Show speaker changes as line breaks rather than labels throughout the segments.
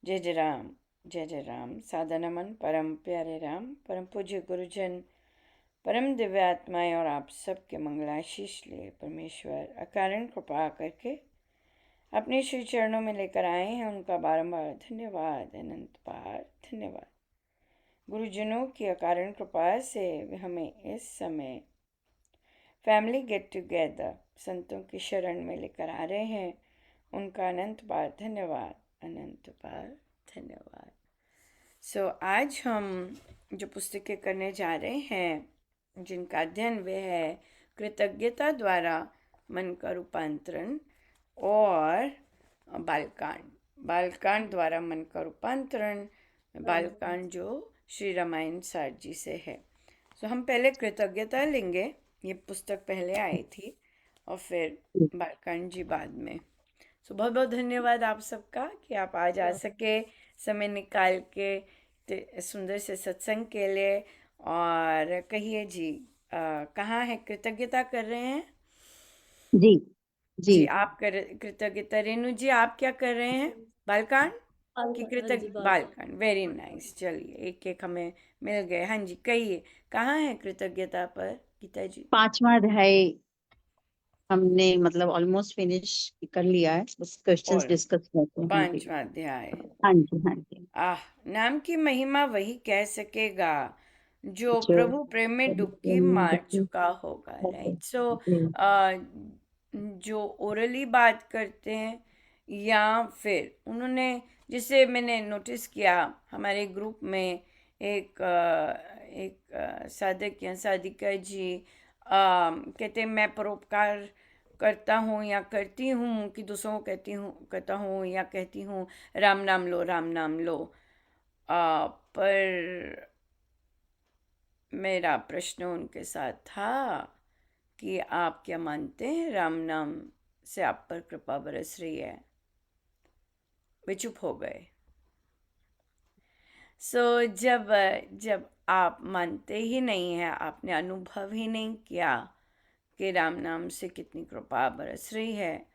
जय जय राम, जय जय राम। सादर नमन परम प्यारे राम, परम पूज्य गुरुजन, परम दिव्य आत्माएं और आप सबके मंगलाशीष लिए परमेश्वर अकारण कृपा करके अपने श्री चरणों में लेकर आए हैं। उनका बारंबार धन्यवाद, अनंत बार धन्यवाद। गुरुजनों की अकारण कृपा से हमें इस समय फैमिली गेट टुगेदर संतों की शरण में लेकर आ रहे हैं। उनका अनंत बार धन्यवाद, अनंत बार धन्यवाद। आज हम जो पुस्तकें करने जा रहे हैं, जिनका अध्ययन वे है कृतज्ञता द्वारा मन का रूपांतरण और बालकांड द्वारा मन का रूपांतरण। बालकांड जो श्री रामायण सार जी से है। हम पहले कृतज्ञता लेंगे, ये पुस्तक पहले आई थी, और फिर बालकांड जी बाद में। बहुत बहुत धन्यवाद आप सबका कि आप आज आ सके समय निकाल के सुंदर से सत्संग के लिए। और कहिए जी, कहाँ है कृतज्ञता कर रहे हैं?
जी जी
जी आप कर कृतज्ञता। रेणु जी आप क्या कर रहे हैं? बालकांड की कृतज्ञ बालकांड, वेरी नाइस। चलिए एक एक हमें मिल गए। हाँ जी कहिए, कहाँ है कृतज्ञता पर गीता जी?
5वां अध्याय हमने मतलब ऑलमोस्ट फिनिश कर लिया है, बस क्वेश्चंस
और
डिस्कस करते हैं। हाँ जी,
5वां अध्याय।
हाँ जी, हाँ जी।
आह, नाम की महिमा वही कह सकेगा जो
जो
प्रभु प्रेम में डुबकी मार चुका होगा। राइट। जो ओरली बात करते हैं या फिर उन्होंने, जिसे मैंने नोटिस किया हमारे ग्रुप में, एक साधक या साधिका जी कहते हैं मैं परोपकार करता हूँ या करती हूँ कि दूसरों को कहती हूँ, करता हूँ या कहती हूँ राम नाम लो, राम नाम लो। पर मेरा प्रश्न उनके साथ था कि आप क्या मानते हैं राम नाम से आप पर कृपा बरस रही है? वे चुप हो गए। जब जब आप मानते ही नहीं हैं, आपने अनुभव ही नहीं किया कि राम नाम से कितनी कृपा बरस रही है,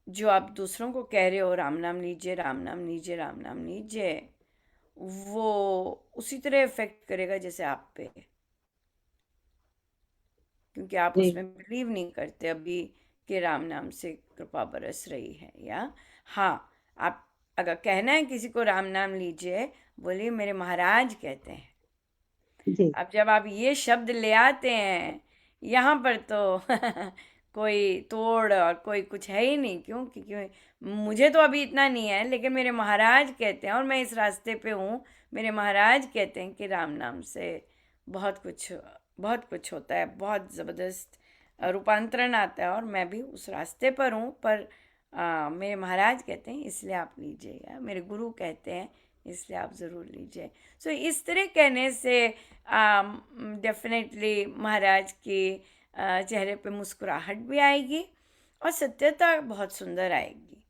जो आप दूसरों को कह रहे हो राम नाम लीजिए, राम नाम लीजिए, राम नाम लीजिए, वो उसी तरह इफेक्ट करेगा जैसे आप पे, क्योंकि आप
जी
उसमें बिलीव नहीं करते अभी कि राम नाम से कृपा बरस रही है। या हाँ, आप अगर कहना है किसी को राम नाम लीजिए, बोलिए मेरे महाराज कहते हैं।
जी
अब जब आप ये शब्द ले आते हैं यहाँ पर तो कोई तोड़ और कोई कुछ है ही नहीं। क्यों? क्योंकि मुझे तो अभी इतना नहीं है, लेकिन मेरे महाराज कहते हैं और मैं इस रास्ते पे हूँ। मेरे महाराज कहते हैं कि राम नाम से बहुत कुछ होता है, बहुत ज़बरदस्त रूपांतरण आता है, और मैं भी उस रास्ते पर हूँ। पर मेरे महाराज कहते हैं इसलिए आप लीजिएगा, मेरे गुरु कहते हैं इसलिए आप ज़रूर लीजिए। इस तरह कहने से डेफिनेटली महाराज के चेहरे पे मुस्कुराहट भी आएगी और सत्यता बहुत सुंदर आएगी।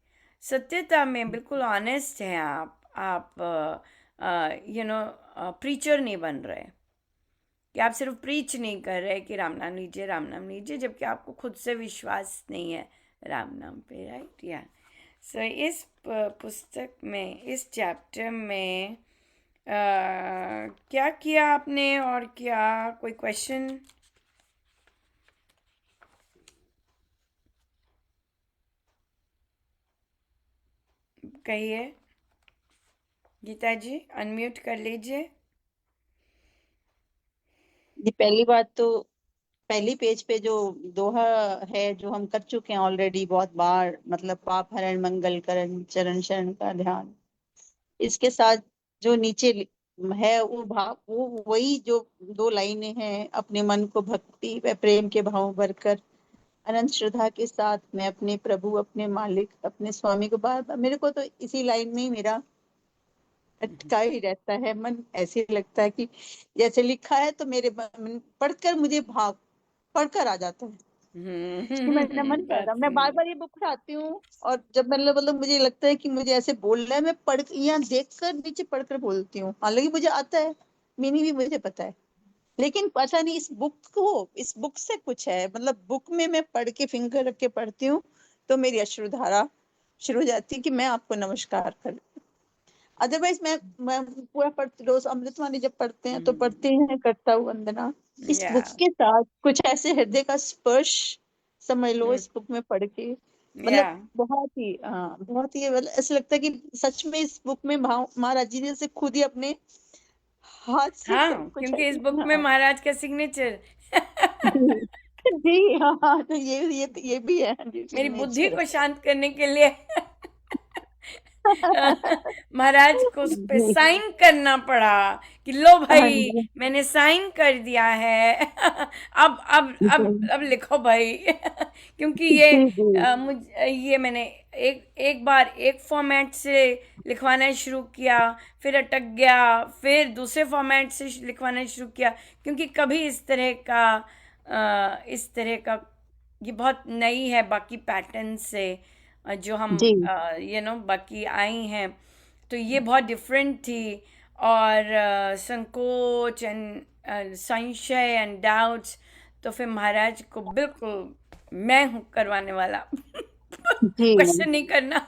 सत्यता में बिल्कुल ऑनेस्ट हैं आप प्रीचर नहीं बन रहे, कि आप सिर्फ प्रीच नहीं कर रहे कि राम नाम लीजिए, राम नाम लीजिए, जबकि आपको खुद से विश्वास नहीं है राम नाम पे। राइट। या इस पुस्तक में, इस चैप्टर में क्या किया आपने और क्या कोई क्वेश्चन? कहिए गीता जी, अनम्यूट कर लीजिए।
जी। पहली बात तो पहली पेज पे जो दोहा है जो हम कर चुके हैं ऑलरेडी बहुत बार, मतलब पाप हरण मंगल करण चरण शरण का ध्यान। इसके साथ जो नीचे है वो भाव, वो वही जो 2 लाइनें हैं, अपने मन को भक्ति व प्रेम के भाव भरकर अनंत श्रद्धा के साथ मैं अपने प्रभु, अपने मालिक, अपने स्वामी को बार बार, मेरे को तो इसी लाइन में ही मेरा अटका ही रहता है मन। ऐसे लगता है कि जैसे लिखा है तो मेरे पढ़कर मुझे भाव पढ़कर आ जाता है कि मेरा मन करता है,
बात
मैं बार
सुंदर।
बार ये बुक उठाती हूँ। और जब मतलब मुझे लगता है कि मुझे ऐसे बोलना है, मैं पढ़ यहाँ देख कर नीचे पढ़कर बोलती हूँ। हालांकि मुझे आता है, मीनिंग भी मुझे पता है, लेकिन पता नहीं इस बुक से कुछ है। मतलब बुक में मैं पढ़ के फिंगर रख के पढ़ती हूँ तो मेरी अश्रुधारा शुरू हो जाती है कि मैं आपको नमस्कार कर। अदरवाइज मैं पूरा पढ़ती, रोज अमृतवाणी जब पढ़ते हैं तो
हम्म,
पढ़ते हैं करता हूँ वंदना। इस
या
बुक के साथ कुछ ऐसे हृदय का स्पर्श समझ लो इस बुक में पढ़ के,
या
मतलब बहुत ही, हाँ बहुत ही, मतलब ऐसा लगता है कि सच में इस बुक में महाराज जी ने से खुद ही अपने हाथ से सब
हाँ,
कुछ
क्योंकि इस
ऐसे,
बुक में
हाँ
महाराज का सिग्नेचर
जी जी, हाँ तो ये भी है जी,
मेरी बुद्धि
सिग्नेचर
को
है।
शांत करने के लिए महाराज को उस पे
जी
साइन करना पड़ा कि लो
हाँ
भाई,
जी
मैंने साइन कर दिया है। अब लिखो भाई। क्योंकि ये
जी जी
ये मैंने एक बार एक फॉर्मेट से लिखवाना शुरू किया, फिर अटक गया, फिर दूसरे फॉर्मेट से लिखवाना शुरू किया, क्योंकि कभी इस तरह का ये बहुत नई है बाकी पैटर्न से, जो हम
जी
बाकी आई हैं, तो ये बहुत डिफरेंट थी। और संकोच एंड संशय एंड डाउट्स, तो फिर महाराज को बिल्कुल मैं हूँ करवाने वाला।
जी
क्वेश्चन नहीं करना।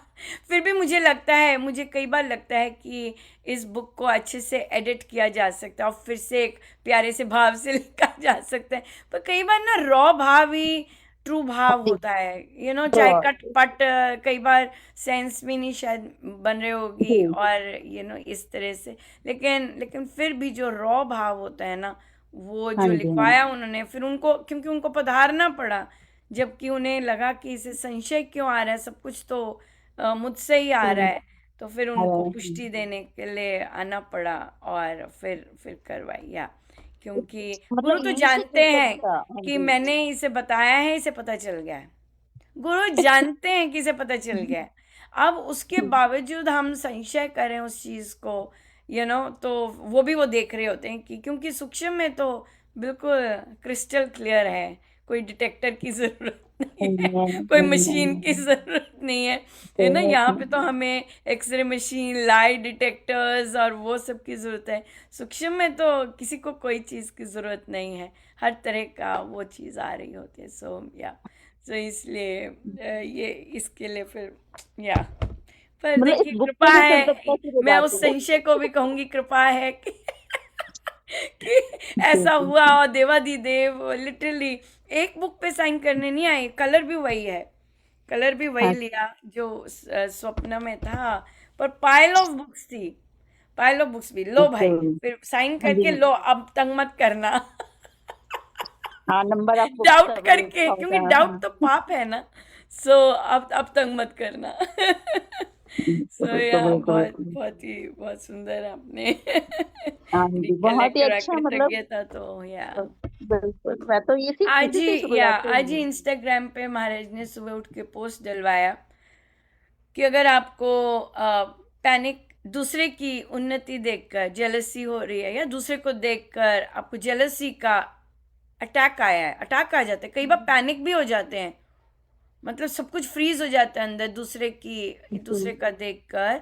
फिर भी मुझे कई बार लगता है कि इस बुक को अच्छे से एडिट किया जा सकता है और फिर से एक प्यारे से भाव से लिखा जा सकता है। पर कई बार ना रॉ भाव ही ट्रू भाव
जी
होता है, चाहे
बहुत,
कट पट, कई बार सेंस भी नहीं शायद बन रहे होगी,
जी
और इस तरह से। लेकिन लेकिन फिर भी जो रॉ भाव होता है ना, वो
हाँ
जो
जी हाँ
लिखवाया उन्होंने, फिर उनको, क्योंकि उनको पधारना पड़ा, जबकि उन्हें लगा कि इसे संशय क्यों आ रहा है, सब कुछ तो मुझसे ही आ रहा
जी,
है। तो फिर उनको पुष्टि देने के लिए आना पड़ा, और फिर करवाई। क्योंकि
मतलब
गुरु तो
यहीं से
जानते हैं
कृतज्ञता, हाँ
कि
जी
मैंने इसे बताया है, इसे पता चल गया है। गुरु जानते हैं कि इसे पता चल गया है। अब उसके बावजूद हम संशय करें उस चीज को, तो वो देख रहे होते हैं कि, क्योंकि सूक्ष्म में तो बिल्कुल क्रिस्टल क्लियर है, कोई डिटेक्टर की जरूरत नहीं है, कोई मशीन की जरूरत नहीं है ना। यहाँ पे तो हमें एक्सरे मशीन, लाई डिटेक्टर्स और वो सब की जरूरत है। सूक्ष्म में तो किसी को कोई चीज़ की जरूरत नहीं है, हर तरह का वो चीज़ आ रही होती है। सो इसलिए ये इसके लिए फिर, या पर
मतलब इस
देखिए,
बुक
कृपा
से भी
है।
कृतज्ञता की
मैं
बात
उस
है।
संशय को भी कहूंगी, कृपा है कि कि
जी
ऐसा
जी
हुआ, और देवादिदेव लिटरली एक बुक पे साइन करने नहीं आए, कलर भी वही है, कलर भी वही
हाँ
लिया जो स्वप्न में था, पर पाइल ऑफ बुक्स थी, पाइल ऑफ बुक्स भी, लो भाई,
जी
फिर साइन
हाँ
करके
जी,
लो, अब तंग मत करना।
हाँ नंबर ऑफ बुक्स
डाउट
सब
करके,
लिखा
क्योंकि
होता है,
डाउट
हाँ
तो पाप है ना। अब तंग मत करना।
बिल्कुल
या
बिल्कुल
बहुत
बिल्कुल।
बहुत सुंदर आपने
हाँ जी बहुत
रिकलेक्ट
ही
करा
अच्छा, मतलब
कृतज्ञता, तो या
बिल्कुल, मैं तो इसी से शुरुआत
आज ही
हुई।
इंस्टाग्राम पे महाराज ने सुबह उठ के पोस्ट डलवाया कि अगर आपको पैनिक, दूसरे की उन्नति देखकर जेलसी हो रही है, या दूसरे को देखकर आपको जेलसी का अटैक आया है, अटैक आ जाता है, कई बार पैनिक भी हो जाते हैं, मतलब सब कुछ फ्रीज हो जाता है अंदर दूसरे
जी
का देखकर।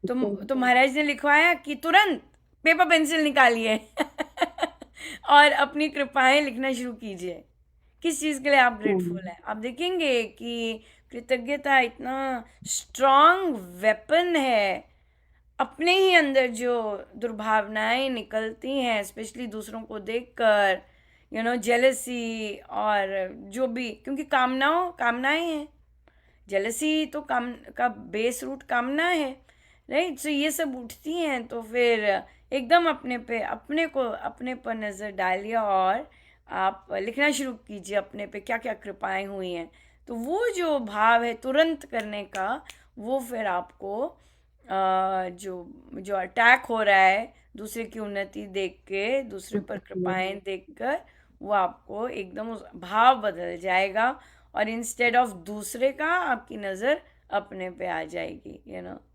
जी
तो महाराज ने लिखवाया कि तुरंत पेपर पेंसिल निकालिए और अपनी कृपाएं लिखना शुरू कीजिए। किस चीज़ के लिए आप ग्रेटफुल
हम्म,
हैं, आप देखेंगे कि कृतज्ञता इतना स्ट्रांग वेपन है। अपने ही अंदर जो दुर्भावनाएं निकलती हैं, स्पेशली दूसरों को देखकर, जेलसी, और जो भी, क्योंकि कामनाएं हैं, जेलसी तो काम का बेस रूट कामना है, राइट। सो ये सब उठती हैं, तो फिर एकदम अपने पर नज़र डालिए, और आप लिखना शुरू कीजिए अपने पे क्या क्या कृपाएं हुई हैं। तो वो जो भाव है तुरंत करने का, वो फिर आपको जो जो अटैक हो रहा है दूसरे की उन्नति देख के, दूसरे पर कृपाएं देखकर, वो आपको एकदम उस भाव बदल जाएगा, और इंस्टेड ऑफ दूसरे का आपकी नज़र अपने पे आ जाएगी,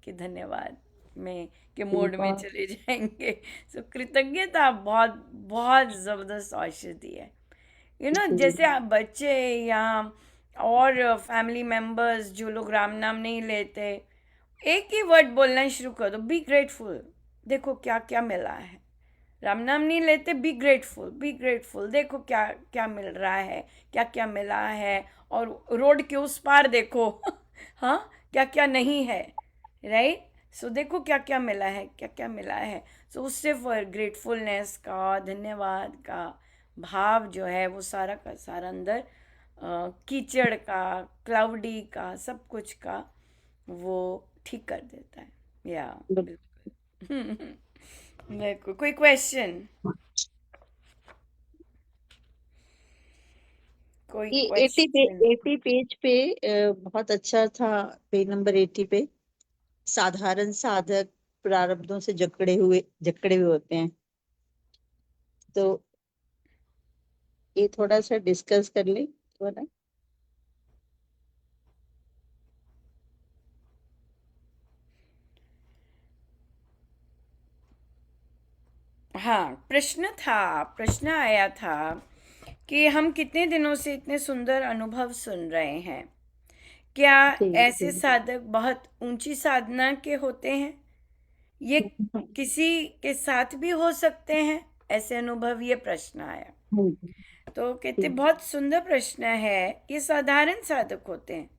कि धन्यवाद में के मोड में
बिल्कुल
चले जाएंगे। सो कृतज्ञता बहुत बहुत ज़बरदस्त औषधि है।
जी
जैसे आप बच्चे, या और फैमिली मेंबर्स जो लोग राम नाम नहीं लेते, एक ही वर्ड बोलना शुरू कर दो, बी ग्रेटफुल, देखो क्या क्या मिला है। राम नाम नहीं लेते, बी ग्रेटफुल, बी ग्रेटफुल, देखो क्या क्या मिल रहा है, क्या क्या मिला है, और रोड के उस पार देखो हाँ क्या क्या नहीं है, राइट। सो देखो क्या क्या मिला है, क्या क्या मिला है। सो उससे ग्रेटफुलनेस का, धन्यवाद का भाव जो है वो सारा का सारा अंदर कीचड़ का, क्लाउडी का, सब कुछ का वो ठीक कर देता है। या बिल्कुल। बिल्कुल। कोई क्वेश्चन? कोई
ये
क्वेश्चन?
80 पेज पे बहुत अच्छा था। पेज नंबर 80 पे साधारण साधक प्रारब्धों से जकड़े हुए होते हैं। तो ये थोड़ा सा डिस्कस कर ले थोड़ा।
हाँ, प्रश्न आया था कि हम कितने दिनों से इतने सुंदर अनुभव सुन रहे हैं, क्या
जी
ऐसे
जी।
साधक बहुत ऊंची साधना के होते हैं? ये किसी के साथ भी हो सकते हैं ऐसे अनुभव? ये प्रश्न आया। तो कहते
जी।
बहुत सुंदर प्रश्न है। ये साधारण साधक होते हैं,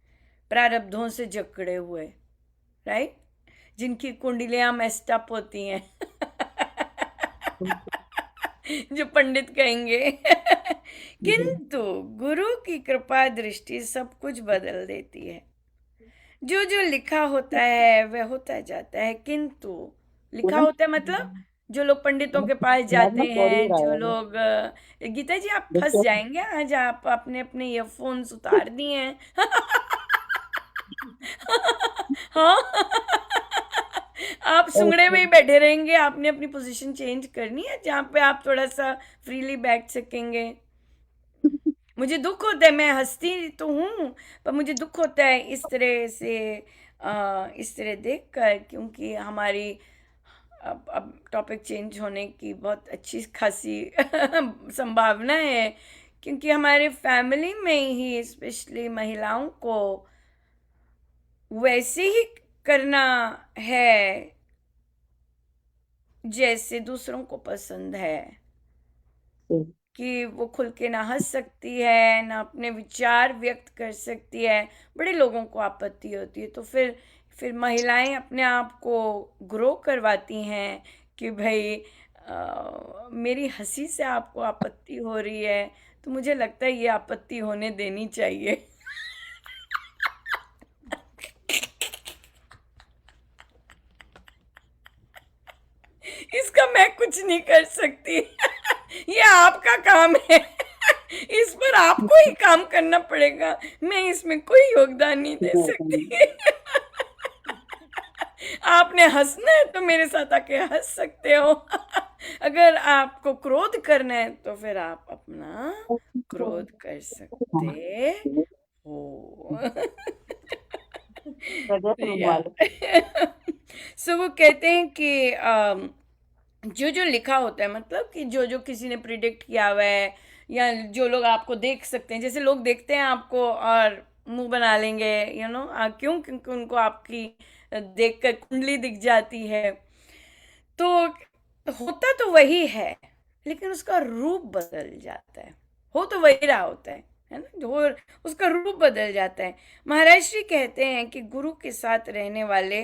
प्रारब्धों से जकड़े हुए, राइट, जिनकी कुंडलियां मेस्ड अप होती हैं। जो पंडित कहेंगे। किंतु गुरु की कृपा दृष्टि सब कुछ बदल देती है। जो जो लिखा होता है वह होता जाता है, किंतु लिखा होता है मतलब जो लोग पंडितों के पास जाते हैं, जो लोग गीता जी आप फंस जाएंगे आज, आप अपने अपने ईयरफोन्स उतार दिए हैं। हाँ। आप सुंगड़े में ही बैठे रहेंगे, आपने अपनी पोजीशन चेंज करनी है जहाँ पे आप थोड़ा सा फ्रीली बैठ सकेंगे। मुझे दुख होता है, मैं हंसती तो हूँ, पर मुझे दुख होता है इस तरह से, इस तरह देख कर, क्योंकि हमारी अब टॉपिक चेंज होने की बहुत अच्छी खासी संभावना है, क्योंकि हमारे फैमिली में ही स्पेशली महिलाओं को वैसे ही करना है जैसे दूसरों को पसंद है, कि वो खुल के ना हंस सकती है, ना अपने विचार व्यक्त कर सकती है। बड़े लोगों को आपत्ति होती है, तो फिर महिलाएं अपने आप को ग्रो करवाती हैं कि भाई मेरी हंसी से आपको आपत्ति हो रही है, तो मुझे लगता है ये आपत्ति होने देनी चाहिए। इसका मैं कुछ नहीं कर सकती। ये आपका काम है। इस पर आपको ही काम करना पड़ेगा, मैं इसमें कोई योगदान नहीं दे सकती। आपने हंसना है तो मेरे साथ आके हंस सकते हो। अगर आपको क्रोध करना है तो फिर आप अपना क्रोध कर सकते हो। या सो वो कहते हैं कि जो जो लिखा होता है, मतलब कि जो जो किसी ने प्रिडिक्ट किया हुआ है, या जो लोग आपको देख सकते हैं, जैसे लोग देखते हैं आपको और मुंह बना लेंगे, क्यों? क्योंकि उनको आपकी देखकर कुंडली दिख जाती है। तो होता तो वही है, लेकिन उसका रूप बदल जाता है। हो तो वही रहा होता है ना, जो उसका रूप बदल जाता है। महाराज श्री कहते हैं कि गुरु के साथ रहने वाले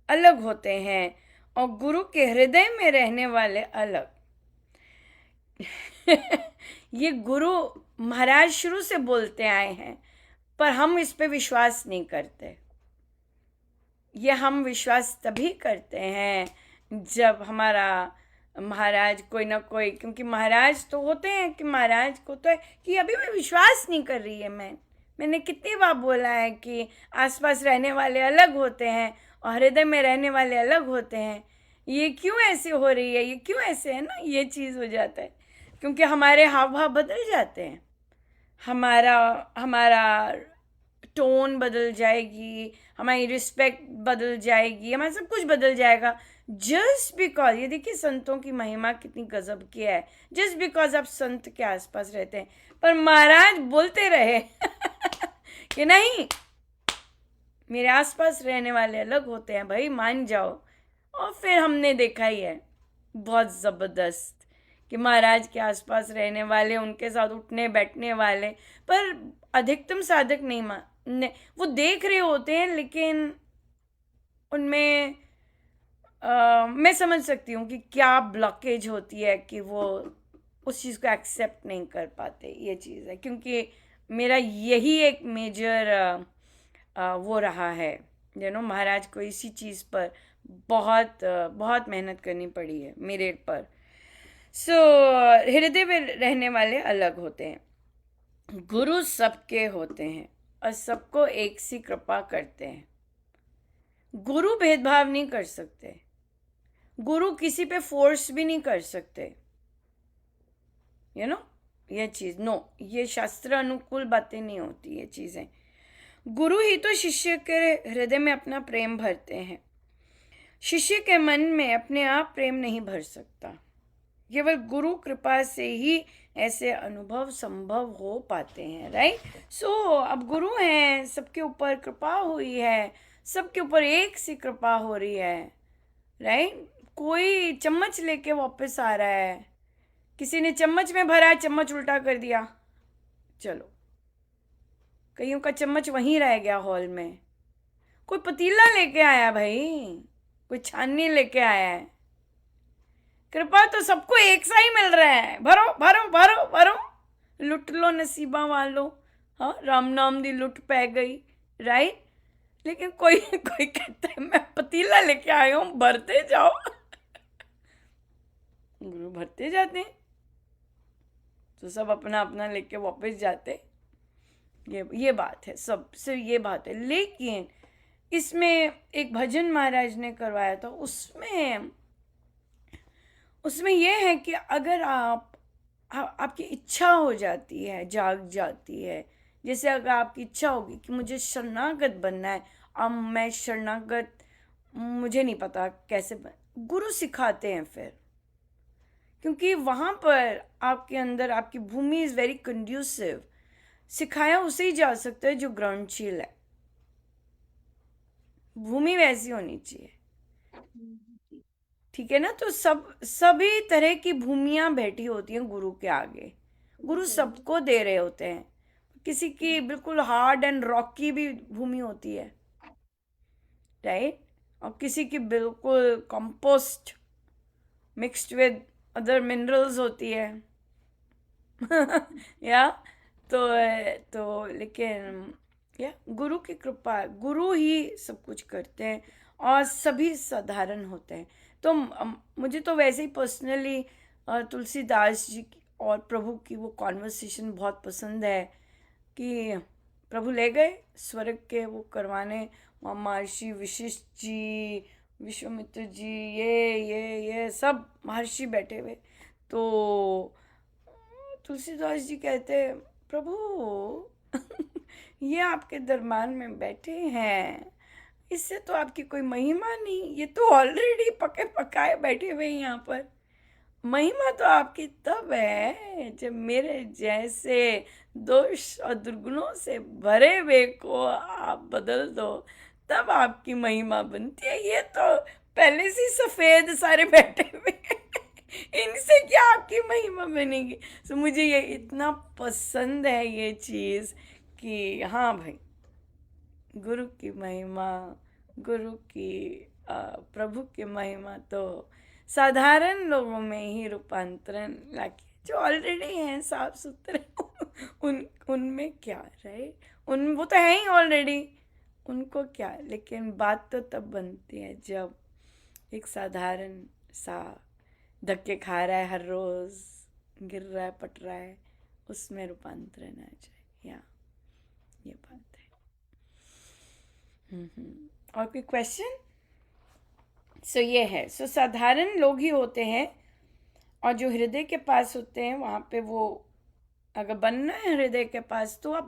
अलग होते हैं और गुरु के हृदय में रहने वाले अलग। ये गुरु महाराज शुरू से बोलते आए हैं, पर हम इस पे विश्वास नहीं करते। ये हम विश्वास तभी करते हैं जब हमारा महाराज कोई ना कोई, क्योंकि महाराज तो होते हैं कि महाराज को तो है कि अभी मैं विश्वास नहीं कर रही है। मैंने कितनी बार बोला है कि आसपास रहने वाले अलग होते हैं और हृदय में रहने वाले अलग होते हैं। ये क्यों ऐसे हो रही है, ये क्यों ऐसे है ना, ये चीज़ हो जाता है क्योंकि हमारे हाव भाव बदल जाते हैं, हमारा हमारा टोन बदल जाएगी, हमारी रिस्पेक्ट बदल जाएगी, हमारा सब कुछ बदल जाएगा। जस्ट बिकॉज, ये देखिए संतों की महिमा कितनी गजब की है, जस्ट बिकॉज आप संत के आसपास रहते हैं। पर महाराज बोलते रहे कि नहीं, मेरे आसपास रहने वाले अलग होते हैं भाई, मान जाओ। और फिर हमने देखा ही है बहुत ज़बरदस्त कि महाराज के आसपास रहने वाले, उनके साथ उठने बैठने वाले, पर अधिकतम साधक नहीं वो देख रहे होते हैं, लेकिन उनमें मैं समझ सकती हूँ कि क्या ब्लॉकेज होती है कि वो उस चीज़ को एक्सेप्ट नहीं कर पाते, ये चीज़ है। क्योंकि मेरा यही एक मेजर वो रहा है, महाराज को इसी चीज़ पर बहुत मेहनत करनी पड़ी है मेरे पर। सो हृदय में रहने वाले अलग होते हैं, गुरु सबके होते हैं और सबको एक सी कृपा करते हैं। गुरु भेदभाव नहीं कर सकते, गुरु किसी पे फोर्स भी नहीं कर सकते, यू नो ये चीज, नो, ये शास्त्र अनुकूल बातें नहीं होती ये चीजें। गुरु ही तो शिष्य के हृदय में अपना प्रेम भरते हैं, शिष्य के मन में अपने आप प्रेम नहीं भर सकता। केवल गुरु कृपा से ही ऐसे अनुभव संभव हो पाते हैं, राइट। सो अब गुरु हैं, सबके ऊपर कृपा हुई है, सबके ऊपर एक सी कृपा हो रही है, राइट। कोई चम्मच लेके वापस आ रहा है, किसी ने चम्मच में भरा, चम्मच उल्टा कर दिया, चलो, कईयों का चम्मच वहीं रह गया हॉल में। कोई पतीला लेके आया भाई, कोई छाननी लेके आया है। कृपा तो सबको एक सा ही मिल रहा है, भरो भरो भरो भरो, लुट लो नसीबा वालो। हाँ, राम नाम दी लुट पै गई, राइट। लेकिन कोई कोई कहता है मैं पतीला लेके आया हूं, भरते जाओ। गुरु भरते जाते हैं तो सब अपना अपना लेके वापस जाते, ये बात है, सबसे ये बात है। लेकिन इसमें एक भजन महाराज ने करवाया था, उसमें ये है कि अगर आपकी इच्छा हो जाती है, जाग जाती है, जैसे अगर आपकी इच्छा होगी कि मुझे शरणागत बनना है, अब मैं शरणागत, मुझे नहीं पता कैसे गुरु सिखाते हैं फिर, क्योंकि वहाँ पर आपके अंदर आपकी भूमि इज़ वेरी कंड्यूसिव। सिखाया उसे ही जा सकता है जो ग्रहणशील है, भूमि वैसी होनी चाहिए, ठीक है ना। तो सभी तरह की भूमियाँ बैठी होती हैं गुरु के आगे, गुरु सबको दे रहे होते हैं। किसी की बिल्कुल हार्ड एंड रॉकी भी भूमि होती है, राइट, और किसी की बिल्कुल compost mixed with other minerals होती है। या तो लेकिन या गुरु की कृपा, गुरु ही सब कुछ करते हैं और सभी साधारण होते हैं। तो मुझे तो वैसे ही पर्सनली तुलसीदास जी और प्रभु की वो कॉन्वर्सेशन बहुत पसंद है कि प्रभु ले गए स्वर्ग के वो करवाने, वहाँ महर्षि वशिष्ठ जी, विश्वामित्र जी, ये सब महर्षि बैठे हुए। तो तुलसीदास जी कहते हैं, प्रभु ये आपके दरबार में बैठे हैं, इससे तो आपकी कोई महिमा नहीं, ये तो ऑलरेडी पके पकाए बैठे हुए हैं यहाँ पर। महिमा तो आपकी तब है जब मेरे जैसे दोष और दुर्गुणों से भरे हुए को आप बदल दो, तब आपकी महिमा बनती है। ये तो पहले से सफेद सारे बैठे हुए हैं, इनसे क्या आपकी महिमा बनेगी। तो मुझे ये इतना पसंद है ये चीज़ कि हाँ भाई, गुरु की महिमा, गुरु की प्रभु की महिमा तो साधारण लोगों में ही रूपांतरण लाके, जो ऑलरेडी हैं साफ सुथरे, उनमें क्या, राइट, वो तो है ही ऑलरेडी, उनको क्या। लेकिन बात तो तब बनती है जब एक साधारण सा धक्के खा रहा है, हर रोज गिर रहा है, पट रहा है, उसमें रूपांतरण आ जाए। या ये बात है। और कोई क्वेश्चन? सो ये है, सो साधारण लोग ही होते हैं, और जो हृदय के पास होते हैं वहाँ पे वो, अगर बनना है हृदय के पास तो आप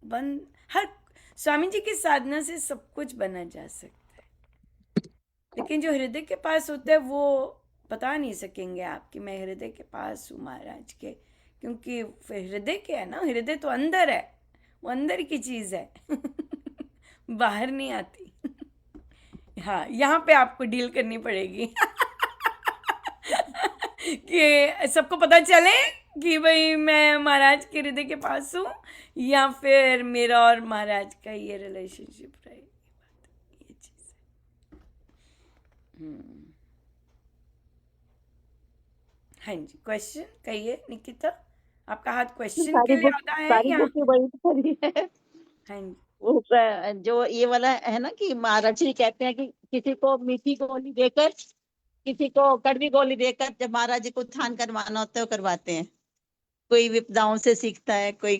बन हर स्वामी जी की साधना से सब कुछ बना जा सकता है। लेकिन जो हृदय के पास होता है वो बता नहीं सकेंगे आप कि मैं हृदय के पास हूँ महाराज के, क्योंकि फिर हृदय क्या है ना, हृदय तो अंदर है, वो अंदर की चीज़ है। बाहर नहीं आती। हाँ, यहाँ पे आपको डील करनी पड़ेगी। कि सबको पता चले कि भाई मैं महाराज के हृदय के पास हूँ, या फिर मेरा और महाराज का ये रिलेशनशिप रहे, ये चीज़ हम्म, हाँ जी, क्वेश्चन कहिए निकिता, आपका हाथ क्वेश्चन के लिए आधा है
सारी
या?
बुक वही पढ़ी है।
हाँ जी।
वो जो ये वाला है ना कि महाराज जी कहते हैं कि किसी को मीठी गोली देकर, किसी को कड़वी गोली देकर जब महाराज जी को उत्थान करवाना होता है वो करवाते हैं। कोई विपदाओं से सीखता है, कोई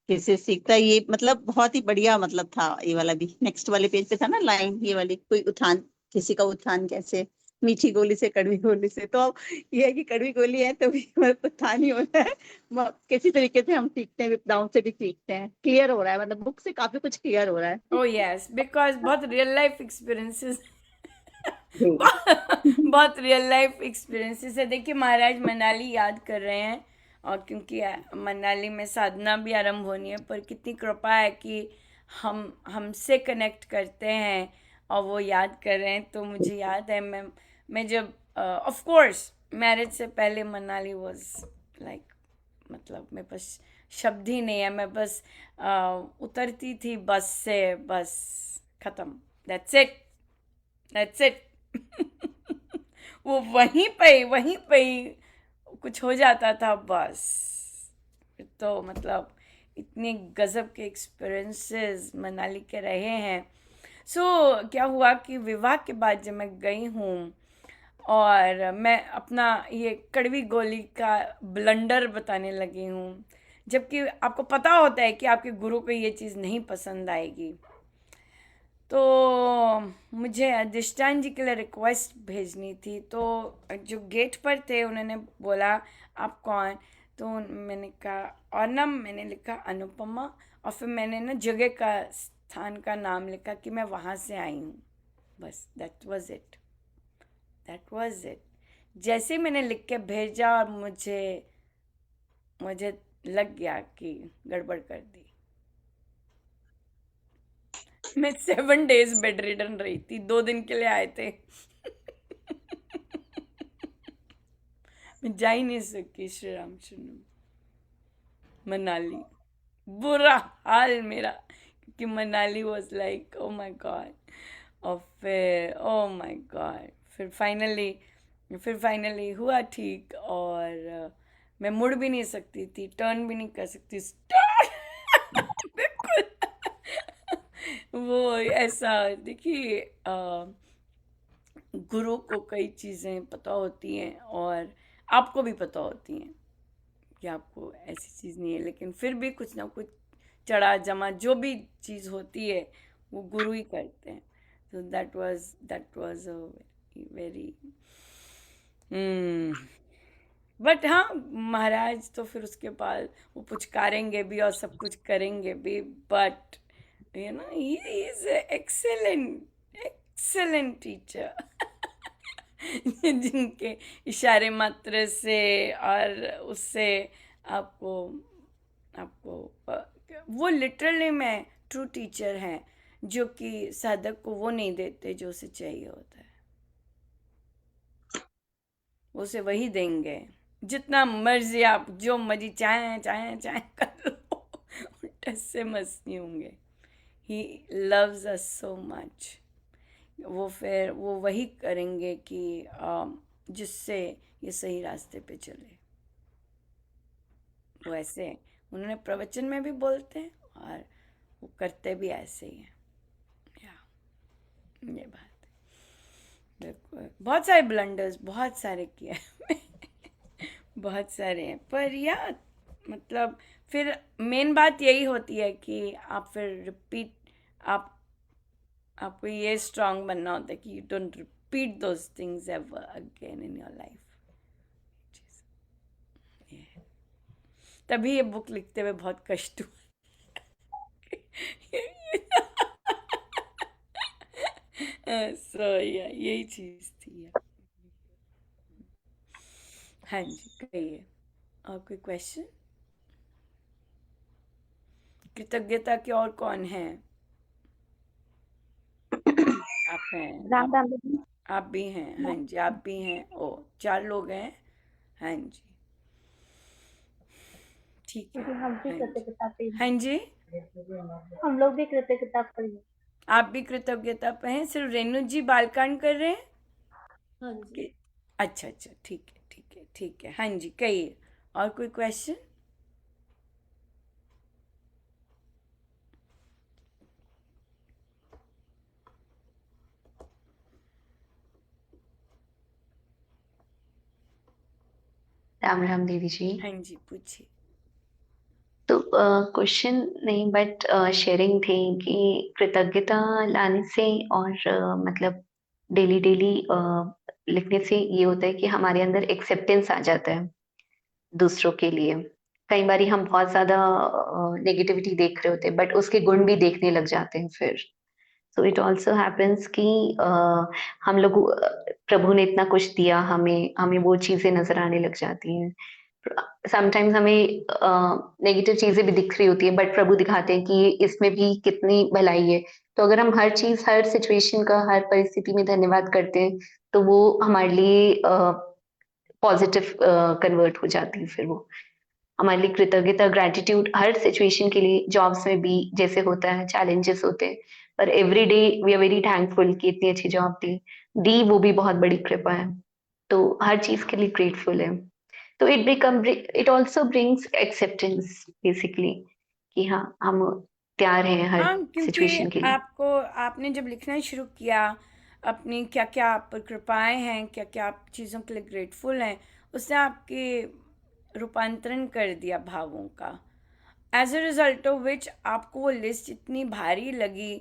किससे सीखता है। ये मतलब बहुत ही बढ़िया मतलब था। ये वाला भी नेक्स्ट वाले पेज पे था ना लाइन, ये वाली, कोई उत्थान, किसी का उत्थान कैसे, मीठी गोली से कड़वी गोली से। तो अब ये है कि कड़वी गोली है तो भी उत्थान ही होता है। किसी तरीके से हम सीखते हैं, विपदाओं से भी सीखते हैं। क्लियर हो रहा है, मतलब बुक से काफी कुछ क्लियर हो रहा है।
ओ यस, बिकॉज बहुत रियल लाइफ एक्सपीरियंसेस
जी।
बहुत रियल लाइफ एक्सपीरियंसेस है। देखिए, महाराज मनाली याद कर रहे हैं, और क्योंकि मनाली में साधना भी आरंभ होनी है, पर कितनी कृपा है कि हम हमसे कनेक्ट करते हैं और वो याद कर रहे हैं। तो मुझे याद है, मैं जब ऑफ कोर्स मैरिज से पहले मनाली वाज लाइक, मतलब मेरे पास शब्द ही नहीं है। मैं बस उतरती थी बस से, बस खत्म, दैट्स इट, दैट्स इट। वो वहीं पे ही कुछ हो जाता था बस। तो मतलब इतने गजब के एक्सपीरियंसेस मनाली के रहे हैं। सो क्या हुआ कि विवाह के बाद जब मैं गई हूँ, और मैं अपना ये कड़वी गोली का ब्लंडर बताने लगी हूँ, जबकि आपको पता होता है कि आपके गुरु को ये चीज़ नहीं पसंद आएगी। तो मुझे अधिष्ठान जी के लिए रिक्वेस्ट भेजनी थी। तो जो गेट पर थे उन्होंने बोला, आप कौन? तो मैंने कहा, और ना मैंने लिखा अनुपमा, और फिर मैंने ना जगह का, स्थान का नाम लिखा कि मैं वहाँ से आई हूँ। बस that was it, that was it. जैसे ही मैंने लिख के भेजा, और मुझे मुझे लग गया कि गड़बड़ कर दी। मैं 7 डेज बेड रिडन रही थी, 2 दिन के लिए आए थे। मैं जा ही नहीं सकी श्री रामचंद्र मनाली। बुरा हाल मेरा, क्योंकि Manali was like oh my God. और फिर ओ माई गॉड, फिर फाइनली हुआ ठीक। और मैं मुड़ भी नहीं सकती थी, टर्न भी नहीं कर सकती। बिल्कुल। वो ऐसा, देखिए, गुरु को कई चीज़ें पता होती हैं, और आपको भी पता होती हैं कि आपको ऐसी चीज़ नहीं है, लेकिन फिर भी कुछ ना कुछ चढ़ा जमा जो भी चीज़ होती है वो गुरु ही करते हैं। तो that was a very, but हाँ, महाराज तो फिर उसके बाद वो पुचकारेंगे भी और सब कुछ करेंगे भी, but he is excellent, excellent teacher. जिनके इशारे मात्र से और उससे आपको आपको वो लिटरली में ट्रू टीचर हैं, जो कि साधक को वो नहीं देते जो उसे चाहिए होता है। वो उसे वही देंगे, जितना मर्जी आप जो मर्जी चाहें चाहें चाहें कर लो। टस से मस नहीं होंगे। He loves us so much. वो फिर वो वही करेंगे कि जिससे ये सही रास्ते पे चले। वो ऐसे हैं, उन्होंने प्रवचन में भी बोलते हैं, और वो करते भी ऐसे ही हैं। या ये बात है। बिल्कुल, बहुत सारे ब्लंडर्स, बहुत सारे किए हैं। बहुत सारे हैं, पर या मतलब फिर मेन बात यही होती है कि आप फिर रिपीट, आप आपको ये स्ट्रांग बनना होता है कि you don't repeat those things ever again in your life. तभी ये बुक लिखते हुए बहुत कष्ट हुआ। सो या यही चीज थी। हाँ जी, कहिए, और कोई क्वेश्चन? कृतज्ञता की और कौन है? आप हैं,
राम राम दीदी।
आप भी हैं, हाँ जी, आप भी हैं। ओ, 4 लोग हैं। हाँ जी, ठीक है।
क्योंकि हम भी
हाँ जी,
कृतज्ञता पे
हाँ जी,
हम लोग भी कृतज्ञता पर ही हैं।
आप भी कृतज्ञता पे हैं। सिर्फ रेणु जी बालकांड कर रहे हैं।
हाँ जी।
कि अच्छा अच्छा, ठीक है ठीक है ठीक है, हाँ जी कहिए। और कोई क्वेश्चन?
राम राम देवी जी।
हाँ जी पूछिए।
तो क्वेश्चन नहीं बट शेयरिंग थी कि कृतज्ञता लाने से और मतलब डेली डेली लिखने से ये होता है कि हमारे अंदर एक्सेप्टेंस आ जाता है दूसरों के लिए। कई बार हम बहुत ज्यादा नेगेटिविटी देख रहे होते हैं बट उसके गुण भी देखने लग जाते हैं फिर। सो इट ऑल्सो हैपेंस कि हम लोग प्रभु ने इतना कुछ दिया हमें, हमें वो चीजें नजर आने लग जाती हैं। समटाइम्स हमें नेगेटिव चीजें भी दिख रही होती है बट प्रभु दिखाते हैं कि इसमें भी कितनी भलाई है। तो अगर हम हर चीज, हर सिचुएशन का, हर परिस्थिति में धन्यवाद करते हैं तो वो हमारे लिए पॉजिटिव कन्वर्ट हो जाती है। फिर वो हमारे लिए कृतज्ञता, ग्रेटिट्यूड हर सिचुएशन के लिए, जॉब्स में भी जैसे होता है, चैलेंजेस होते हैं, पर every day we are very thankful कि इतनी अच्छी जॉब दी वो भी बहुत बड़ी कृपा है। तो हर चीज के लिए ग्रेटफुल है। तो it also brings acceptance basically कि हाँ, हम तैयार हैं हर
हाँ, क्योंकि
सिचुएशन के लिए।
आपने जब लिखना शुरू किया अपनी क्या क्या आप पर कृपाएं हैं, क्या क्या आप चीज़ों के लिए ग्रेटफुल हैं, उसने आपके रूपांतरण कर दिया भावों का। As a result of which आपको वो लिस्ट इतनी भारी लगी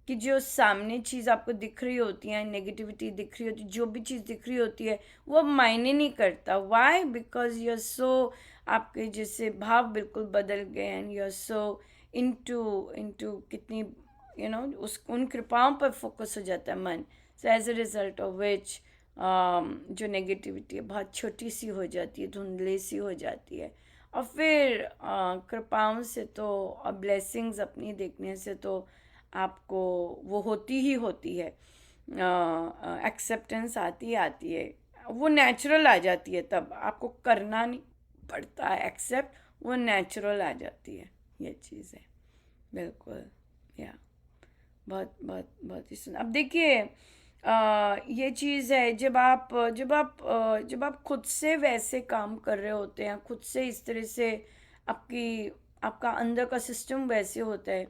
कि जो सामने चीज़ आपको दिख रही होती है, नेगेटिविटी दिख रही होती है, जो भी चीज़ दिख रही होती है वो अब मायने नहीं करता। Why? Because you are so, आपके जैसे भाव बिल्कुल बदल गए and you are so into into कितनी उस उन कृपाओं पर फोकस हो जाता है मन। So as a result of which जो नेगेटिविटी है बहुत छोटी सी हो जाती है, धुंधली सी हो जाती है। और फिर कृपाओं से तो और ब्लेसिंग्स अपनी देखने से तो आपको वो होती ही होती है, एक्सेप्टेंस आती है, वो नेचुरल आ जाती है, तब आपको करना नहीं पड़ता है एक्सेप्ट, वो नेचुरल आ जाती है। ये चीज़ है बिल्कुल। या बहुत बहुत बहुत ही सुन। अब देखिए ये चीज़ है, जब आप खुद से वैसे काम कर रहे होते हैं, खुद से इस तरह से आपकी आपका अंदर का सिस्टम वैसे होता है।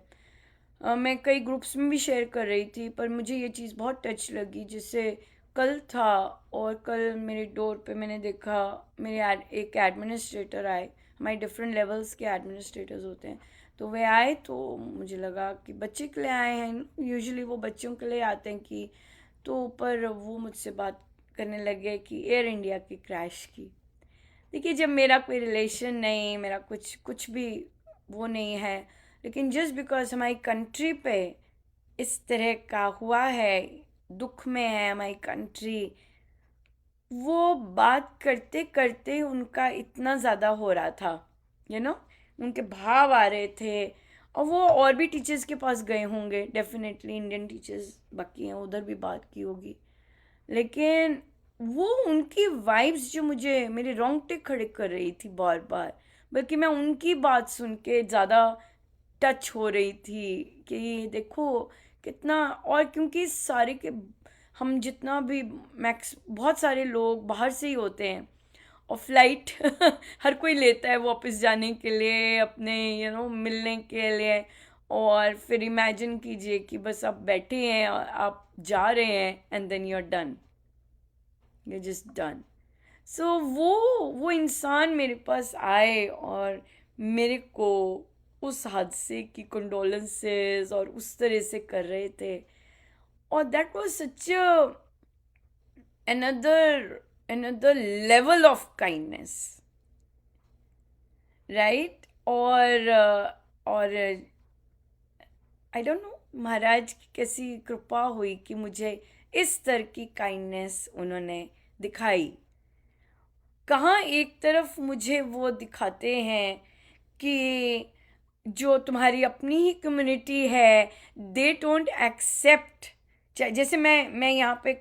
मैं कई ग्रुप्स में भी शेयर कर रही थी, पर मुझे ये चीज़ बहुत टच लगी। जैसे कल था और कल मेरे डोर पे मैंने देखा मेरे एक एडमिनिस्ट्रेटर आए। हमारे डिफरेंट लेवल्स के एडमिनिस्ट्रेटर्स होते हैं, तो वे आए तो मुझे लगा कि बच्चे के लिए आए हैं, यूजुअली वो बच्चों के लिए आते हैं कि, तो पर वो मुझसे बात करने लगे कि एयर इंडिया की क्रैश की। देखिए जब मेरा कोई रिलेशन नहीं, मेरा कुछ कुछ भी वो नहीं है, लेकिन जस्ट बिकॉज हमारी कंट्री पे इस तरह का हुआ है, दुख में है हमारी कंट्री, वो बात करते करते उनका इतना ज़्यादा हो रहा था, उनके भाव आ रहे थे। और वो और भी टीचर्स के पास गए होंगे, डेफिनेटली इंडियन टीचर्स बाकी हैं, उधर भी बात की होगी, लेकिन वो उनकी वाइब्स जो मुझे मेरे रोंगटे खड़े कर रही थी बार बार, बल्कि मैं उनकी बात सुन के ज़्यादा टच हो रही थी कि देखो कितना। और क्योंकि सारे के हम जितना भी मैक्स बहुत सारे लोग बाहर से ही होते हैं, और फ्लाइट हर कोई लेता है वापस जाने के लिए, अपने मिलने के लिए। और फिर इमेजिन कीजिए कि बस आप बैठे हैं और आप जा रहे हैं and then you are done, you just done. So वो इंसान मेरे पास आए और मेरे को उस हादसे की कंडोलेंसेस और उस तरह से कर रहे थे, और that was such another level of kindness, right? और आई डोंट नो महाराज की कैसी कृपा हुई कि मुझे इस तरह की काइंडनेस उन्होंने दिखाई। कहाँ एक तरफ मुझे वो दिखाते हैं कि जो तुम्हारी अपनी ही कम्युनिटी है, दे डोंट एक्सेप्ट, जैसे मैं यहाँ पे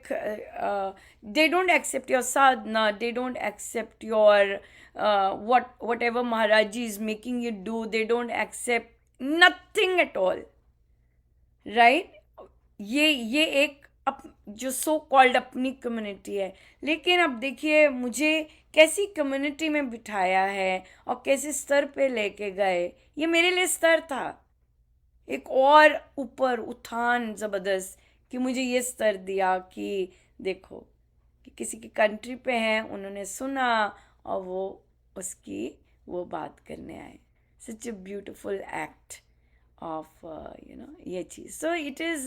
they don't accept your sadhana, they don't accept your whatever Maharaj ji is making you do, they don't accept nothing at all, right? ये एक जो सो कॉल्ड अपनी कम्युनिटी है, लेकिन अब देखिए मुझे कैसी कम्युनिटी में बिठाया है और कैसे स्तर पे लेके गए। ये मेरे लिए स्तर था, एक और ऊपर उठान ज़बरदस्त, कि मुझे ये स्तर दिया कि देखो कि किसी की कंट्री पे हैं, उन्होंने सुना और उसकी वो बात करने आए। सच अ ब्यूटिफुल एक्ट of ये चीज़। So it is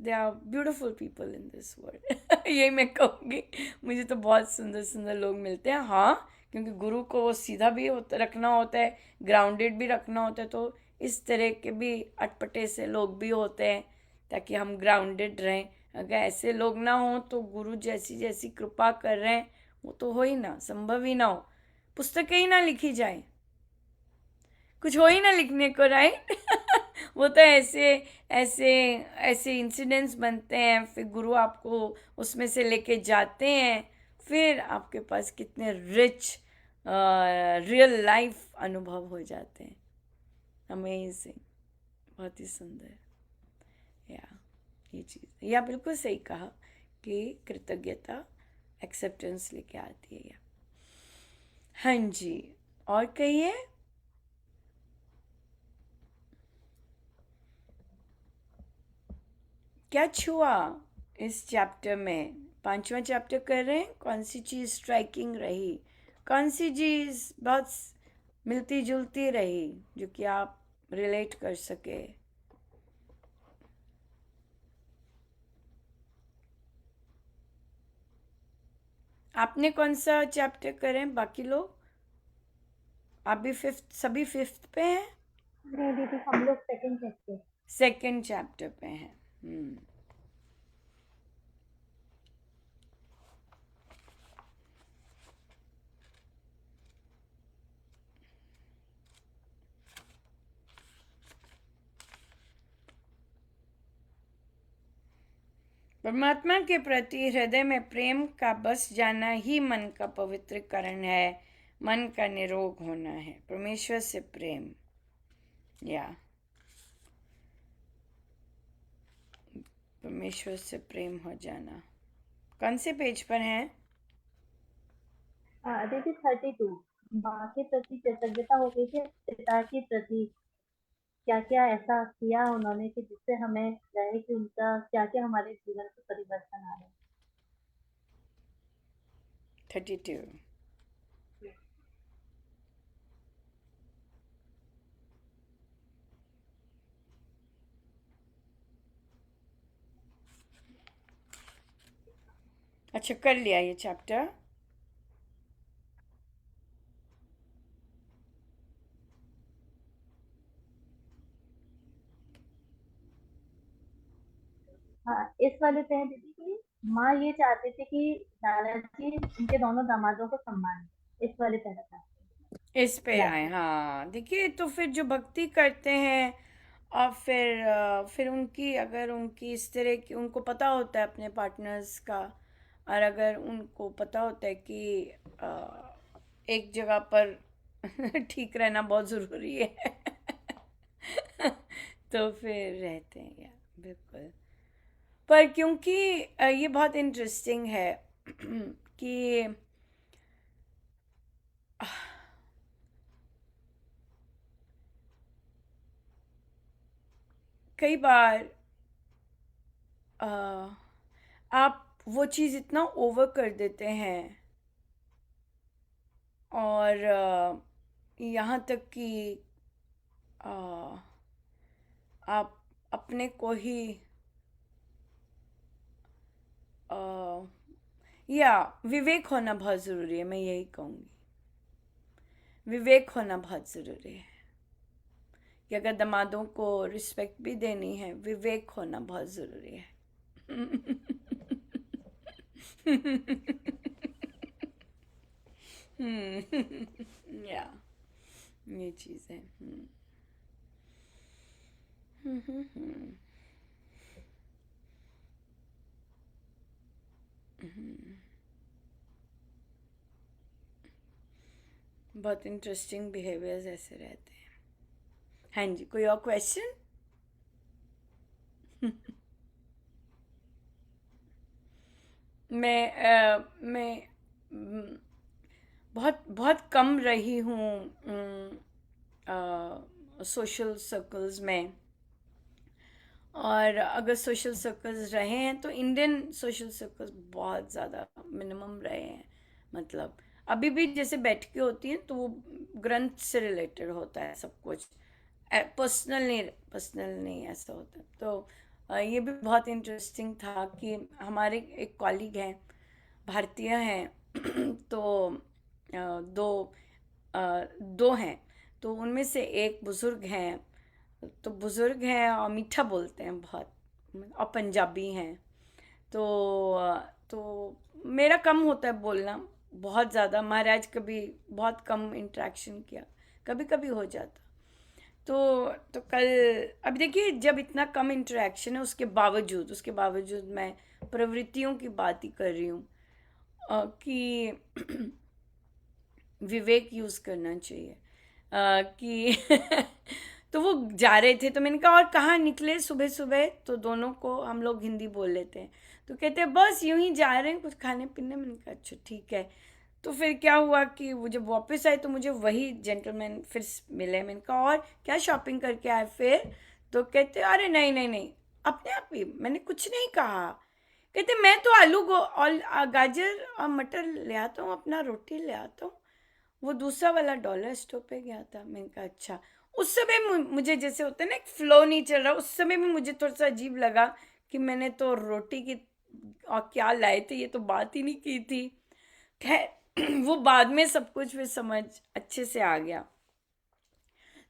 they are beautiful people in this world। यही मैं कहूँगी। मुझे तो बहुत सुंदर सुंदर लोग मिलते हैं, हाँ, क्योंकि गुरु को वो सीधा भी रखना होता है, ग्राउंडेड भी रखना होता है, तो इस तरह के भी अटपटे से लोग भी होते हैं ताकि हम ग्राउंडेड रहें। अगर ऐसे लोग ना हों तो गुरु जैसी जैसी कृपा कर रहे हैं वो तो हो ही ना, संभव ही ना हो, पुस्तकें ही ना लिखी जाए, कुछ हो ही ना लिखने को, राइट। वो तो ऐसे ऐसे ऐसे इंसिडेंट्स बनते हैं, फिर गुरु आपको उसमें से लेके जाते हैं, फिर आपके पास कितने रिच रियल लाइफ अनुभव हो जाते हैं। अमेजिंग, बहुत ही सुंदर। या ये चीज़, या बिल्कुल सही कहा कि कृतज्ञता एक्सेप्टेंस लेके आती है। या हाँ जी, और कहिए। क्या छुआ इस चैप्टर में? 5वां चैप्टर कर रहे हैं, कौन सी चीज़ स्ट्राइकिंग रही, कौन सी चीज़ बहुत मिलती जुलती रही जो कि आप रिलेट कर सके? आपने कौन सा चैप्टर करे, बाकी लोग? आप भी फिफ्थ, सभी फिफ्थ पे हैं?
नहीं दीदी, हम लोग सेकंड चैप्टर।
सेकंड चैप्टर पे हैं। हम्म। परमात्मा के प्रति हृदय में प्रेम का बस जाना ही मन का पवित्रीकरण है, मन का निरोग होना है। परमेश्वर से प्रेम, या परमेश्वर से प्रेम हो जाना। कौन से पेज पर हैं?
दीदी 32। माँ के प्रति कृतज्ञता हो गई थी, पिता के प्रति क्या क्या ऐसा किया उन्होंने कि जिससे हमें लगे कि उनका क्या क्या हमारे जीवन में परिवर्तन आ रहा
32।
है।
अच्छा, कर लिया ये चैप्टर?
हाँ, इस वाले पे है दीदी की माँ ये चाहते थे कि दादाजी उनके दोनों दामादों को सम्मान दें। इस वाले पे था
इस पे आए,
लास्ट।
हाँ। देखिए, तो फिर जो भक्ति करते हैं और फिर उनकी, अगर उनकी इस तरह की, उनको पता होता है अपने पार्टनर्स का, और अगर उनको पता होता है कि एक जगह पर ठीक रहना बहुत ज़रूरी है तो फिर रहते हैं, या बिल्कुल। पर क्योंकि ये बहुत इंटरेस्टिंग है कि कई बार अ, आप वो चीज़ इतना ओवर कर देते हैं, और यहाँ तक कि अ, आप अपने को ही अ, या विवेक होना बहुत ज़रूरी है, मैं यही कहूँगी। विवेक होना बहुत ज़रूरी है कि अगर दामादों को रिस्पेक्ट भी देनी है, विवेक होना बहुत ज़रूरी है। या ये चीज़ है। बहुत इंटरेस्टिंग बिहेवियर्स ऐसे रहते हैं। हाँ जी, कोई और क्वेश्चन? मैं बहुत बहुत कम रही हूँ सोशल सर्कल्स में, और अगर सोशल सर्कल्स रहे हैं तो इंडियन सोशल सर्कल्स बहुत ज़्यादा मिनिमम रहे हैं। मतलब अभी भी जैसे बैठ के होती हैं तो वो ग्रंथ से रिलेटेड होता है सब कुछ, पर्सनल नहीं ऐसा होता। तो ये भी बहुत इंटरेस्टिंग था कि हमारे एक कॉलीग हैं, भारतीय हैं, तो दो दो हैं, तो उनमें से एक बुज़ुर्ग हैं, तो बुज़ुर्ग हैं और मीठा बोलते हैं बहुत, और पंजाबी हैं। तो तो मेरा कम होता है बोलना, बहुत ज़्यादा महाराज कभी बहुत कम इंटरेक्शन किया, कभी कभी हो जाता। तो कल, अब देखिए जब इतना कम इंटरेक्शन है उसके बावजूद मैं प्रवृत्तियों की बात ही कर रही हूँ, कि विवेक यूज़ करना चाहिए, कि तो वो जा रहे थे, तो मैंने कहा और कहाँ निकले सुबह सुबह, तो दोनों को हम लोग हिंदी बोल लेते हैं, तो कहते हैं बस यूं ही जा रहे हैं कुछ खाने पीने। मैंने कहा अच्छा ठीक है। तो फिर क्या हुआ कि वो जब वापस आए तो मुझे वही जेंटलमैन फिर मिले। मैंने कहा और क्या शॉपिंग करके आए फिर? तो कहते अरे नहीं नहीं नहीं, अपने आप ही, मैंने कुछ नहीं कहा। कहते मैं तो और गाजर और मटर ले आता हूँ, अपना रोटी ले आता हूँ, वो दूसरा वाला डॉलर स्टोर पे गया था। मैंने कहा अच्छा। उस समय मुझे जैसे होता है ना, एक फ्लो नहीं चल रहा, उस समय में मुझे थोड़ा सा अजीब लगा कि मैंने तो रोटी की और क्या लाए थे ये तो बात ही नहीं की थी। खैर वो बाद में सब कुछ फिर समझ अच्छे से आ गया।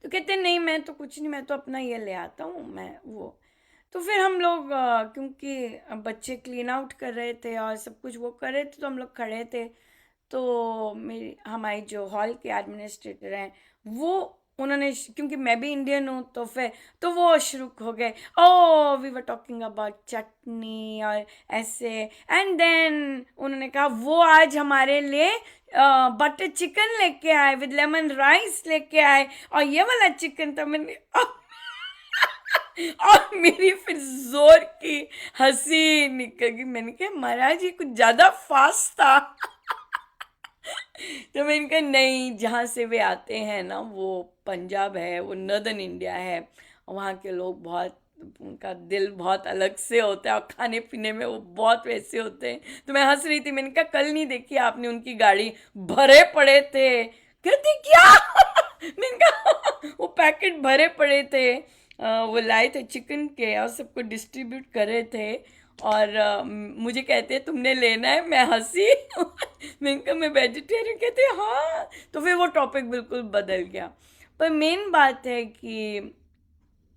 तो कहते नहीं मैं तो कुछ नहीं, मैं तो अपना ये ले आता हूँ मैं वो। तो फिर हम लोग क्योंकि बच्चे क्लीन आउट कर रहे थे और सब कुछ वो कर रहे थे, तो हम लोग खड़े थे। तो मेरी हमारी जो हॉल के एडमिनिस्ट्रेटर हैं, वो उन्होंने क्योंकि मैं भी इंडियन हूँ, तो फिर तो वो शुरू हो गए, oh we were talking about chutney और ऐसे, एंड देन उन्होंने कहा वो आज हमारे लिए बटर चिकन लेके आए विद लेमन राइस लेके आए, और ये वाला चिकन था। मैंने और मेरी फिर जोर की हंसी निकल गई। मैंने कहा महाराज ये कुछ ज्यादा फास्ट था। तो मैंने कहा नहीं, जहाँ से वे आते हैं ना वो पंजाब है, वो नॉर्दर्न इंडिया है, वहाँ के लोग बहुत, उनका दिल बहुत अलग से होता है और खाने पीने में वो बहुत वैसे होते हैं। तो मैं हंस रही थी, मैंने कहा कल नहीं देखी आपने उनकी गाड़ी, भरे पड़े थे। कहते क्या? मैंने कहा वो पैकेट भरे पड़े थे, वो लाए थे चिकन के और सबको डिस्ट्रीब्यूट कर रहे थे, और मुझे कहते हैं तुमने लेना है, मैं हंसी। मैंने कहा मैं वेजिटेरियन, कहते हाँ। तो फिर वो टॉपिक बिल्कुल बदल गया। पर मेन बात है कि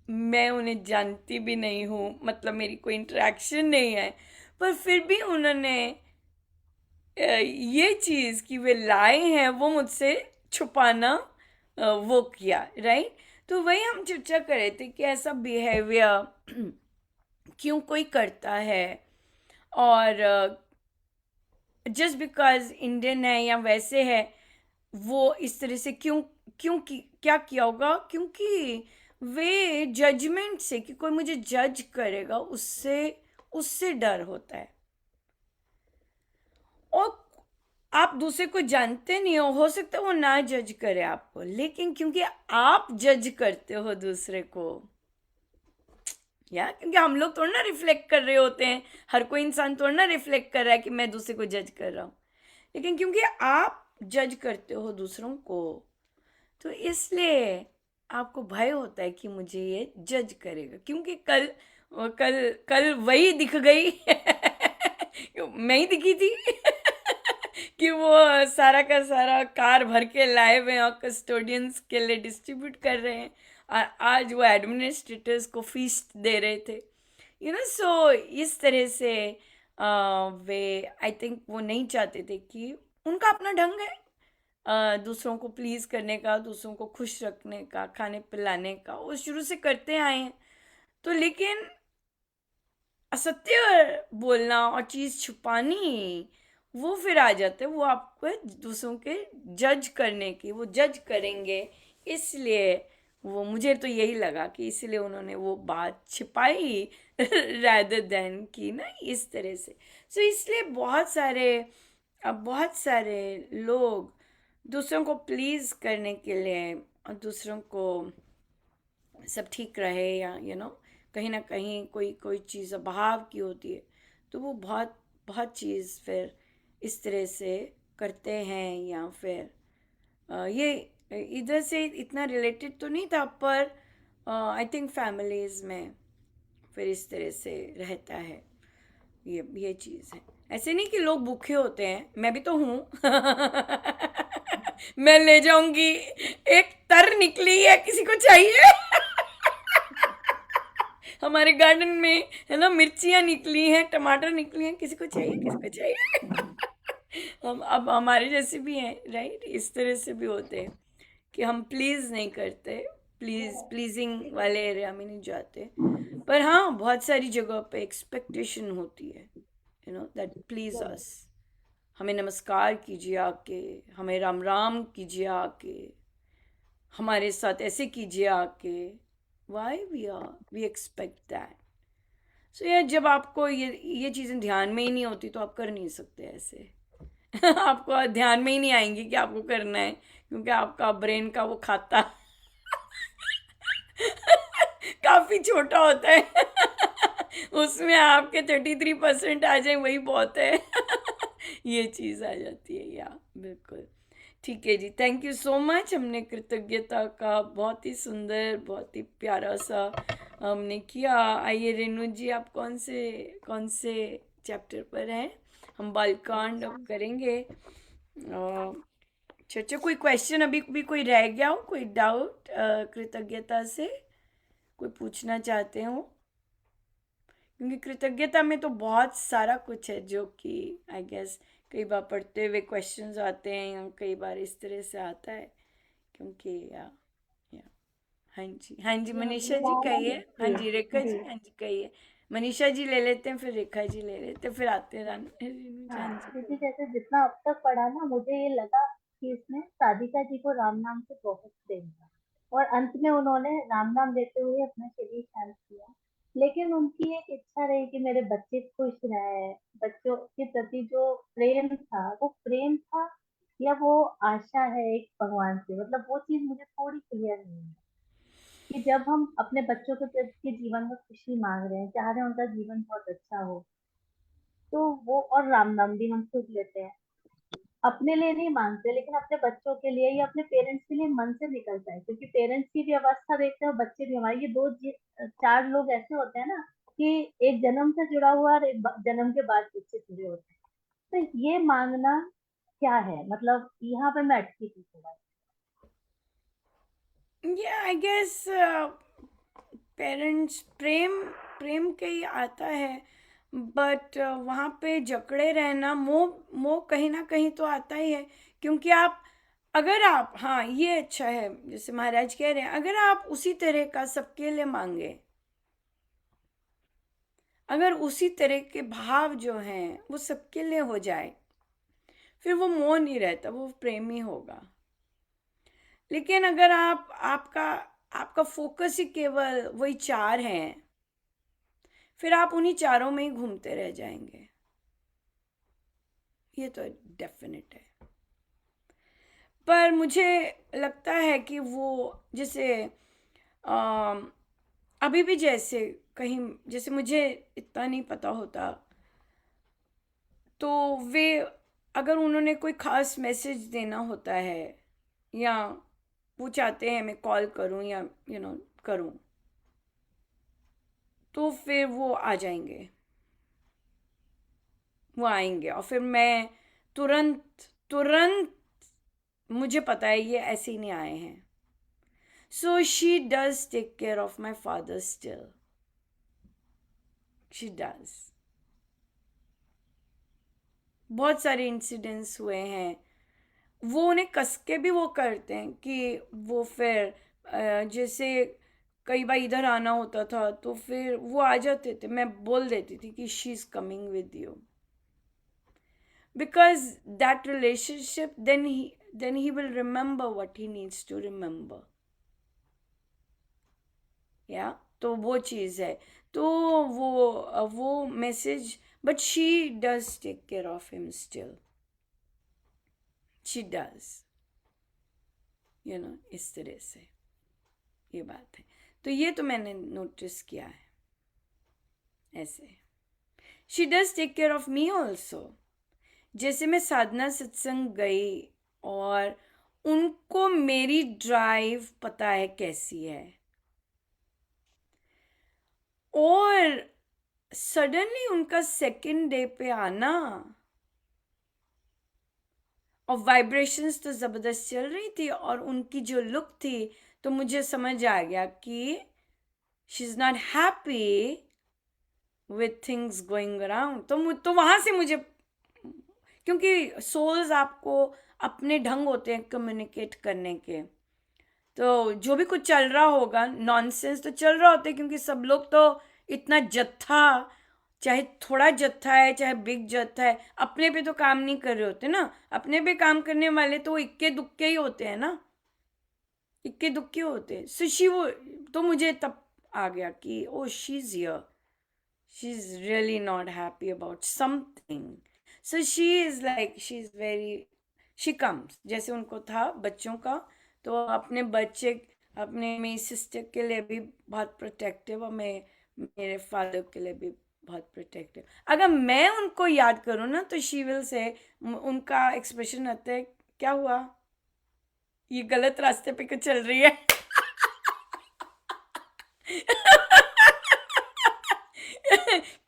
मैं उन्हें जानती भी नहीं हूँ, मतलब मेरी कोई इंटरेक्शन नहीं है, पर फिर भी उन्होंने ये चीज़ कि वे लाए हैं वो मुझसे छुपाना वो किया, राइट। तो वही हम चर्चा कर रहे थे कि ऐसा बिहेवियर क्यों कोई करता है, और जस्ट बिकॉज इंडियन है या वैसे है, वो इस तरह से क्या किया होगा, क्योंकि वे जजमेंट से, कि कोई मुझे जज करेगा, उससे उससे डर होता है। और आप दूसरे को जानते नहीं हो सकता है वो ना जज करे आपको, लेकिन क्योंकि आप जज करते हो दूसरे को, या क्योंकि हम लोग थोड़ा ना रिफ्लेक्ट कर रहे होते हैं, हर कोई इंसान थोड़ा ना रिफ्लेक्ट कर रहा है कि मैं दूसरे को जज कर रहा हूँ, लेकिन क्योंकि आप जज करते हो दूसरों को, तो इसलिए आपको भय होता है कि मुझे ये जज करेगा, क्योंकि कल कल कल वही दिख गई। मैं ही दिखी थी। कि वो सारा का सारा कार भर के लाए हुए हैं और कस्टोडियंस के लिए डिस्ट्रीब्यूट कर रहे हैं, और आज वो एडमिनिस्ट्रेटर्स को फीस्ट दे रहे थे, सो इस तरह से वे, आई थिंक वो नहीं चाहते थे, कि उनका अपना ढंग है दूसरों को प्लीज़ करने का, दूसरों को खुश रखने का, खाने पिलाने का, वो शुरू से करते आए हैं। तो लेकिन असत्य बोलना और चीज़ छुपानी, वो फिर आ जाते हैं, वो आपको दूसरों के जज करने की, वो जज करेंगे, इसलिए वो, मुझे तो यही लगा कि इसलिए उन्होंने वो बात छिपाई, rather than कि ना इस तरह से। सो इसलिए बहुत सारे लोग दूसरों को प्लीज़ करने के लिए और दूसरों को सब ठीक रहे या कहीं ना कहीं कोई कोई चीज़ अभाव की होती है, तो वो बहुत बहुत चीज़ फिर इस तरह से करते हैं। या फिर ये इधर से इतना रिलेटेड तो नहीं था, पर आई थिंक फैमिलीज़ में फिर इस तरह से रहता है। ये चीज़ है। ऐसे नहीं कि लोग भूखे होते हैं, मैं भी तो हूँ। मैं ले जाऊंगी, एक तर निकली है, किसी को चाहिए? हमारे गार्डन में है ना, मिर्चियाँ निकली हैं, टमाटर निकली हैं, किसी को चाहिए? किसी को चाहिए? हम अब हमारे जैसे भी हैं, राइट? इस तरह से भी होते हैं कि हम प्लीज़ नहीं करते, प्लीजिंग वाले एरिया में नहीं जाते। पर हाँ, बहुत सारी जगह पे एक्सपेक्टेशन होती है, दैट प्लीज अस। हमें नमस्कार कीजिए आके, हमें राम राम कीजिए आके, हमारे साथ ऐसे कीजिए आके। Why we expect that? So यार, जब आपको ये चीज़ें ध्यान में ही नहीं होती तो आप कर नहीं सकते ऐसे। आपको ध्यान में ही नहीं आएंगी कि आपको करना है, क्योंकि आपका ब्रेन का वो खाता काफी छोटा होता है। उसमें आपके 33% आ जाए वही बहुत है। ये चीज़ आ जाती है। या बिल्कुल ठीक है जी, थैंक यू सो मच। हमने कृतज्ञता का बहुत ही सुंदर, बहुत ही प्यारा सा हमने किया। आइए रेणु जी, आप कौन से चैप्टर पर हैं? हम बालकांड अब करेंगे। अच्छा, कोई क्वेश्चन अभी भी कोई रह गया हो, कोई डाउट कृतज्ञता से कोई पूछना चाहते हो? क्योंकि कृतज्ञता में तो बहुत सारा कुछ है जो कि आई गेस कई बार पढ़ते हुए क्वेश्चंस आते हैं, या कई बार इस तरह से आता है। क्योंकि या हाँ जी, मनीषा जी कहिए। हाँ जी, रेखा जी, हाँ जी कहिए। मनीषा जी ले लेते हैं, फिर रेखा जी ले लेते हैं, फिर आते हैं रेणु जी। हाँ जी।
क्योंकि जैसे जितना अब तक पढ़ा ना, मुझे ये लगा कि इसमें राधिका जी को राम नाम से बहुत प्रेम था, और अंत में उन्होंने राम नाम लेते हुए अपना शरीर शांत किया। लेकिन उनकी एक इच्छा रही कि मेरे बच्चे खुश रहे। बच्चों के प्रति जो प्रेम था, वो प्रेम था या वो आशा है एक भगवान से, मतलब वो चीज मुझे थोड़ी क्लियर नहीं है। कि जब हम अपने बच्चों के प्रति के जीवन में खुशी मांग रहे हैं, चाह रहे हैं उनका जीवन बहुत अच्छा हो, तो वो, और राम नाम भी हम सीख लेते हैं, अपने लिए नहीं मांगते, लेकिन अपने बच्चों के लिए या अपने पेरेंट्स के लिए मन से निकलता है, क्योंकि पेरेंट्स की भी अवस्था देखते हैं और बच्चे भी। हमारे ये चार लोग ऐसे होते हैं ना, कि एक जन्म से जुड़ा हुआ और एक जन्म के बाद बच्चे जुड़े होते हैं। तो ये मांगना क्या है, मतलब यहाँ पे मैं अटकी थी थोड़ा।
या आई गेस पेरेंट्स प्रेम प्रेम के ही आता है, बट वहाँ पे जकड़े रहना, मोह मोह कहीं ना कहीं तो आता ही है। क्योंकि अगर आप, हाँ ये अच्छा है, जैसे महाराज कह रहे हैं, अगर आप उसी तरह का सबके लिए मांगे, अगर उसी तरह के भाव जो हैं वो सबके लिए हो जाए, फिर वो मोह नहीं रहता, वो प्रेम ही होगा। लेकिन अगर आपका फोकस ही केवल वही चार हैं, फिर आप उन्हीं चारों में ही घूमते रह जाएंगे। ये तो डेफिनेट है। पर मुझे लगता है कि वो जैसे अम, अभी भी जैसे कहीं, जैसे मुझे इतना नहीं पता होता, तो वे अगर उन्होंने कोई खास मैसेज देना होता है, या वो चाहते हैं मैं कॉल करूं या करूं, तो फिर वो आ जाएंगे, वो आएंगे, और फिर मैं तुरंत तुरंत, मुझे पता है ये ऐसे ही नहीं आए हैं। So she does take care of my father still, she does. बहुत सारे इंसिडेंट्स हुए हैं, वो उन्हें कस के भी वो करते हैं कि वो फिर जैसे कई बार इधर आना होता था तो फिर वो आ जाते थे, मैं बोल देती थी कि she is coming with you, because that relationship, then he will remember what he needs to remember. या तो वो चीज़ है। तो वो message, but she does take care of him still, she does, you know, इस तरह से ये बात है। तो ये तो मैंने नोटिस किया है ऐसे। She does take care of me also. जैसे मैं साधना सत्संग गई और उनको मेरी ड्राइव पता है कैसी है, और सडनली उनका सेकंड डे पे आना, और वाइब्रेशंस तो ज़बरदस्त चल रही थी, और उनकी जो लुक थी, तो मुझे समझ आ गया कि she is not happy with things going around. तो वहाँ से मुझे, क्योंकि सोल्स आपको अपने ढंग होते हैं कम्युनिकेट करने के, तो जो भी कुछ चल रहा होगा नॉनसेंस तो चल रहा होता है, क्योंकि सब लोग तो इतना जत्था, चाहे थोड़ा जत्था है चाहे बिग जत्था है, अपने पे तो काम नहीं कर रहे होते ना। अपने पे काम करने वाले तो इक्के दुक्के ही होते हैं ना, इक्के दुक्के होते हैं। सो वो तो मुझे तब आ गया कि oh she is here, she is really not happy about something. So she is like, she is very, she comes, जैसे उनको था बच्चों का, तो अपने बच्चे, अपने मेरी सिस्टर के लिए भी बहुत प्रोटेक्टिव, और मेरे फादर के लिए भी बहुत प्रोटेक्टिव। अगर मैं उनको याद करूँ ना, तो शी विल से, उनका एक्सप्रेशन आता है, क्या हुआ, ये गलत रास्ते पे क्यों चल रही है?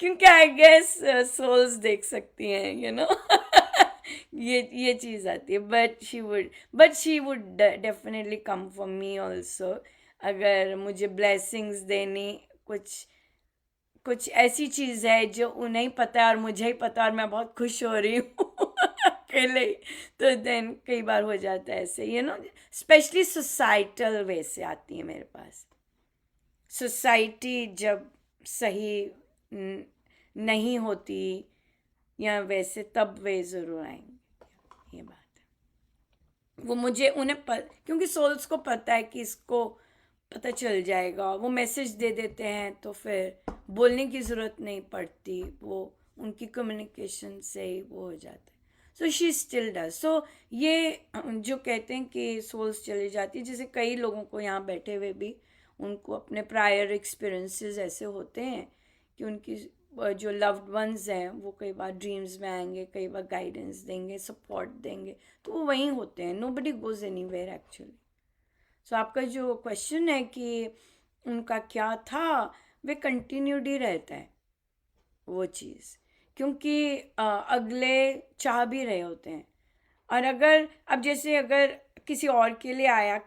क्योंकि आई गेस सोल्स देख सकती हैं, यू नो। ये चीज आती है। But she would definitely come for me also. अगर मुझे ब्लेसिंग्स देनी, कुछ ऐसी चीज है जो उन्हें ही पता है और मुझे ही पता, और मैं बहुत खुश हो रही हूँ अकेले, तो देन कई बार हो जाता है ऐसे, यू नो। स्पेशली सोसाइटल वे से आती है मेरे पास। सोसाइटी जब सही नहीं होती या वैसे, तब वे ज़रूर आएंगे, ये बात है। वो मुझे क्योंकि सोल्स को पता है कि इसको पता चल जाएगा, वो मैसेज दे देते हैं, तो फिर बोलने की ज़रूरत नहीं पड़ती, वो उनकी कम्युनिकेशन से ही वो हो जाता है। So she still does. So ये जो कहते हैं कि सोल्स चली जाती है, जैसे कई लोगों को यहाँ बैठे हुए भी, उनको अपने प्रायर एक्सपीरियंसेस ऐसे होते हैं कि उनकी जो लव्ड वंस हैं वो कई बार ड्रीम्स में आएंगे, कई बार गाइडेंस देंगे, सपोर्ट देंगे, तो वो वहीं होते हैं। Nobody goes anywhere actually. So आपका जो क्वेश्चन है कि उनका क्या था, वे कंटिन्यूड ही रहता है वो चीज़, क्योंकि अगले चाह भी रहे होते हैं। और अब जैसे अगर किसी और के लिए आया,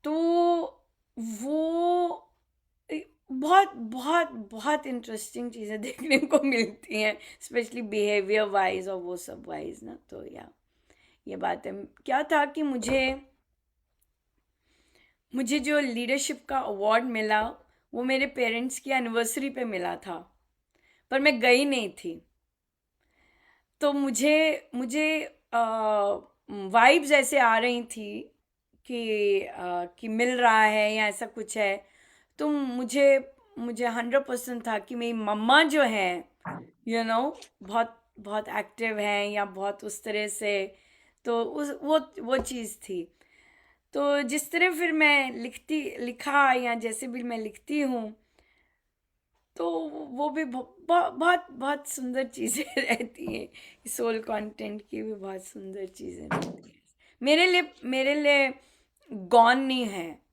तो वो बहुत बहुत बहुत इंटरेस्टिंग चीज़ें देखने को मिलती हैं, स्पेशली बिहेवियर वाइज और वो सब वाइज ना। तो ये बात है। क्या था कि मुझे जो लीडरशिप का अवार्ड मिला, वो मेरे पेरेंट्स की एनिवर्सरी पे मिला था, पर मैं गई नहीं थी। तो मुझे वाइब्स ऐसे आ रही थी कि मिल रहा है या ऐसा कुछ है। तो मुझे 100% था कि मेरी मम्मा जो है, यू नो, बहुत बहुत एक्टिव हैं या बहुत उस तरह से, तो वो चीज़ थी। तो जिस तरह फिर मैं लिखा या जैसे भी मैं लिखती हूँ, तो वो भी बहुत बहुत सुंदर चीज़ें रहती हैं। सोल कंटेंट की भी बहुत सुंदर चीज़ें रहती हैं। मेरे लिए गॉन नहीं है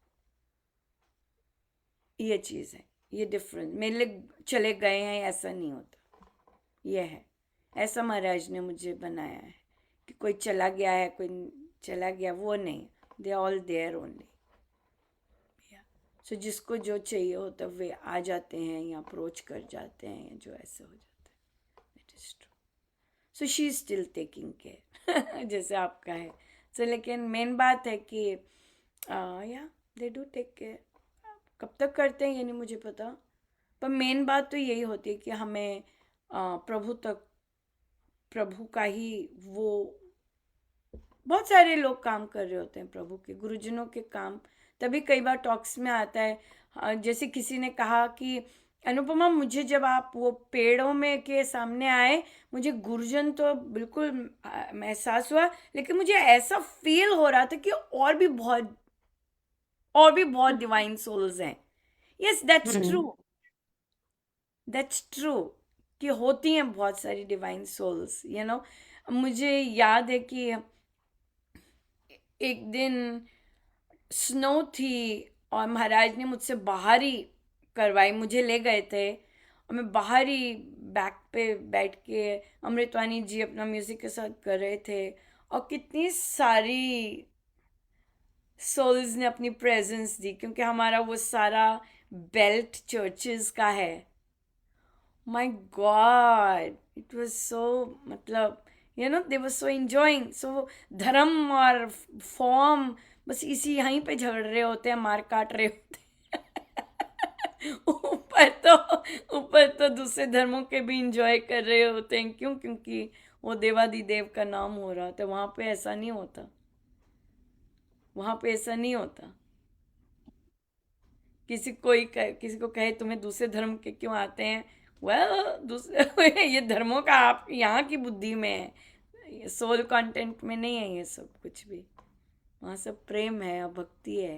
ये चीज़ है, ये डिफरेंस। मेरे लिए चले गए हैं ऐसा नहीं होता, ये है। ऐसा महाराज ने मुझे बनाया है कि कोई चला गया है, कोई चला गया, वो नहीं। They are all there only. So जिसको जो चाहिए होता है वे आ जाते हैं या अप्रोच कर जाते हैं, या जो ऐसे हो जाता है। That is true. So she is still taking care जैसे आपका है। सो लेकिन मेन बात है कि या दे डू टेक केयर। कब तक करते हैं ये नहीं मुझे पता, पर मेन बात तो यही होती है कि हमें प्रभु का ही वो, बहुत सारे लोग काम कर रहे होते हैं प्रभु के, गुरुजनों के काम तभी कई बार टॉक्स में आता है। जैसे किसी ने कहा कि अनुपमा, मुझे जब आप वो पेड़ों में के सामने आए, मुझे गुरुजन तो बिल्कुल एहसास हुआ, लेकिन मुझे ऐसा फील हो रहा था कि और भी बहुत डिवाइन सोल्स हैं। Yes, that's true, that's true कि होती हैं बहुत सारी डिवाइन सोल्स, मुझे याद है कि एक दिन स्नो थी और महाराज ने मुझसे बाहर ही करवाई, मुझे ले गए थे और मैं बाहर ही बैक पे बैठ के अमृतवाणी जी अपना म्यूजिक के साथ कर रहे थे, और कितनी सारी सोल्स ने अपनी प्रेजेंस दी, क्योंकि हमारा वो सारा बेल्ट चर्चेस का है। My God, it was so, मतलब दे वर सो एंजॉइंग। सो धर्म और फॉर्म बस इसी यहीं पे झगड़ रहे होते हैं, मार काट रहे होते हैं। ऊपर तो दूसरे धर्मों के भी इंजॉय कर रहे होते हैं। क्यों? क्योंकि वो देवादिदेव का नाम हो रहा था। वहां पे ऐसा नहीं होता, वहां पे ऐसा नहीं होता। किसी को कहे तुम्हें दूसरे धर्म के क्यों आते हैं, दूसरे ये धर्मों का आप यहाँ की बुद्धि में है, सोल कंटेंट में नहीं है ये सब कुछ भी। वहाँ सब प्रेम है और भक्ति है,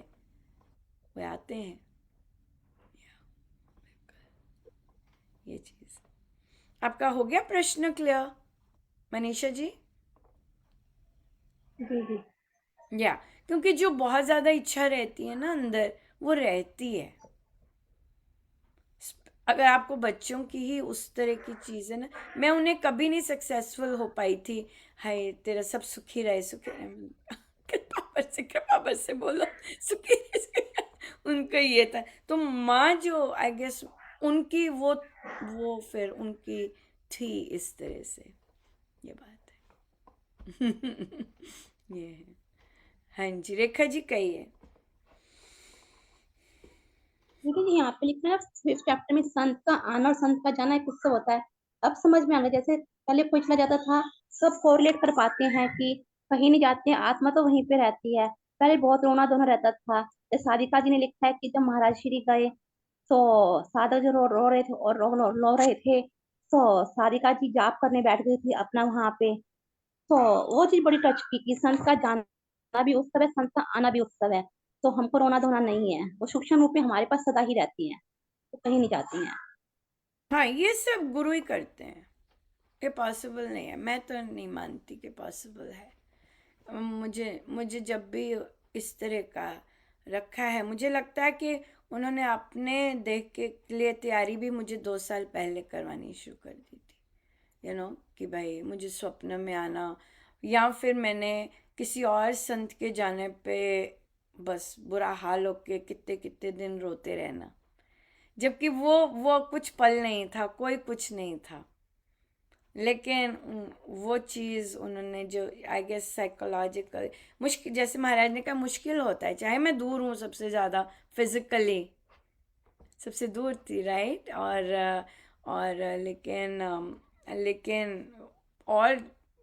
वो आते हैं। ये चीज आपका हो गया प्रश्न क्लियर मनीषा जी?
जी जी
क्योंकि जो बहुत ज्यादा इच्छा रहती है ना अंदर, वो रहती है। अगर आपको बच्चों की ही उस तरह की चीज है ना, मैं उन्हें कभी नहीं सक्सेसफुल हो पाई थी। हाय तेरा सब सुखी रहे, सुखी रहे। कृपा बरसे बोलो, सुखी रहे, सुखी रहे। उनका ये था। तो माँ जो आई गेस उनकी वो फिर उनकी थी इस तरह से, ये बात है। ये है। हाँ जी, रेखा जी कहिए।
देखिए जी, यहाँ पे लिखना है 5th चैप्टर में संत का आना और संत का जाना एक उत्सव होता है। अब समझ में आ गया, जैसे पहले कोई चला जाता था, सब कोरिलेट कर पाते हैं कि कहीं नहीं जाते हैं, आत्मा तो वहीं पे रहती है। पहले बहुत रोना धोना रहता था। जैसे सारिका जी ने लिखा है कि जब महाराज श्री गए तो साधक जो रो रहे थे और रो रहे थे, तो सारिका जी जाप करने बैठ गई थी अपना वहां पे। तो वो चीज बड़ी टच की कि संत का जाना भी उत्सव है, संत का आना भी उत्सव है। तो हमको रोना धोना नहीं है, वो सूक्ष्म रूप में हमारे पास सदा ही रहती है, तो कहीं नहीं जाती हैं।
हाँ, ये सब गुरु ही करते हैं, ये पॉसिबल नहीं है। मैं तो नहीं मानती कि पॉसिबल है। मुझे जब भी इस तरह का रखा है, मुझे लगता है कि उन्होंने अपने देख के लिए तैयारी भी मुझे 2 साल पहले करवानी शुरू कर दी थी। कि भाई मुझे स्वप्न में आना, या फिर मैंने किसी और संत के जाने पे बस बुरा हाल होके कितने कितने दिन रोते रहना, जबकि वो कुछ पल नहीं था, कोई कुछ नहीं था। लेकिन वो चीज़ उन्होंने जो आई गेस साइकोलॉजिकल मुश्किल, जैसे महाराज ने कहा, मुश्किल होता है। चाहे मैं दूर हूँ सबसे ज़्यादा, फिजिकली सबसे दूर थी, राइट, और लेकिन और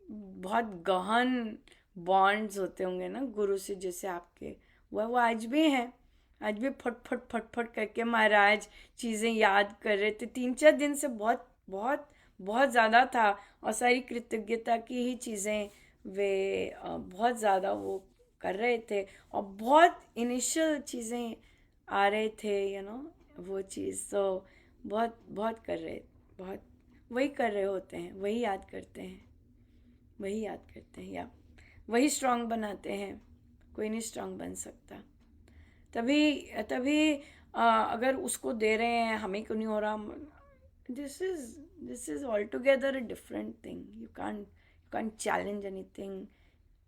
बहुत गहन बॉन्ड्स होते होंगे ना गुरु से, जैसे आपके वो आज भी हैं। आज भी फट फट फट फट करके महाराज चीज़ें याद कर रहे थे। 3-4 दिन से बहुत बहुत बहुत ज़्यादा था, और सारी कृतज्ञता की ही चीज़ें वे बहुत ज़्यादा वो कर रहे थे, और बहुत इनिशियल चीज़ें आ रहे थे, वो चीज़ तो बहुत बहुत कर रहे, बहुत वही कर रहे होते हैं, वही याद करते हैं, वही याद करते हैं, या वही स्ट्रांग बनाते हैं। कोई नहीं स्ट्रांग बन सकता। तभी तभी अगर उसको दे रहे हैं, हमें क्यों नहीं हो रहा, this is all together a different thing. You can't challenge anything.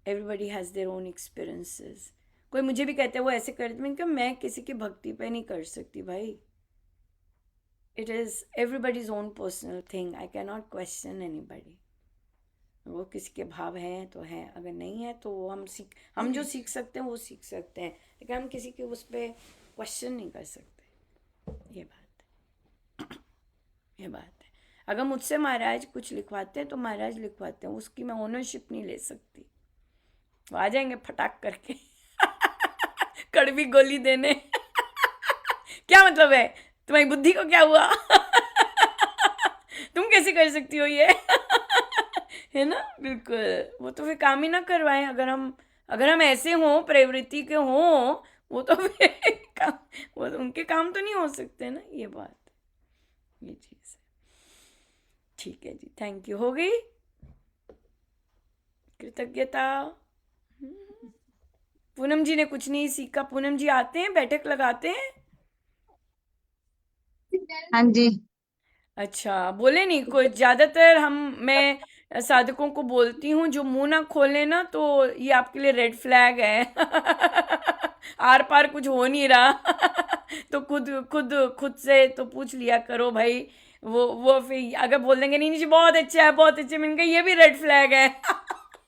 Everybody has their own experiences. कोई मुझे भी कहते हैं वो ऐसे करते, मैंने कहा मैं किसी की भक्ति पे नहीं कर सकती भाई। It is everybody's own personal thing, I can not question anybody. वो किसी के भाव हैं तो हैं, अगर नहीं है तो वो हम जो सीख सकते हैं वो सीख सकते हैं, लेकिन हम किसी के उस पर क्वेश्चन नहीं कर सकते। ये बात है, ये बात है। अगर मुझसे महाराज कुछ लिखवाते हैं तो महाराज लिखवाते हैं, उसकी मैं ओनरशिप नहीं ले सकती। वो आ जाएंगे फटाक करके कड़वी गोली देने। क्या मतलब है? तुम्हारी बुद्धि को क्या हुआ? तुम कैसे कर सकती हो ये? है ना? बिल्कुल, वो तो फिर काम ही ना करवाएं। अगर हम ऐसे हों, प्रवृत्ति के हों, वो तो फिर काम, वो तो उनके काम तो नहीं हो सकते ना। ये बात, ये चीज़ है। ठीक है जी, थैंक यू। हो गई कृतज्ञता? पूनम जी ने कुछ नहीं सीखा। पूनम जी आते हैं, बैठक लगाते हैं?
हाँ जी।
अच्छा, बोले नहीं कुछ? ज्यादातर मैं साधकों को बोलती हूँ, जो मुंह ना खोले ना, तो ये आपके लिए रेड फ्लैग है। आर पार कुछ हो नहीं रहा। तो खुद खुद खुद से तो पूछ लिया करो भाई। वो फिर अगर बोल देंगे नहीं जी बहुत अच्छा है, बहुत अच्छा है, मैंने कहा ये भी रेड फ्लैग है।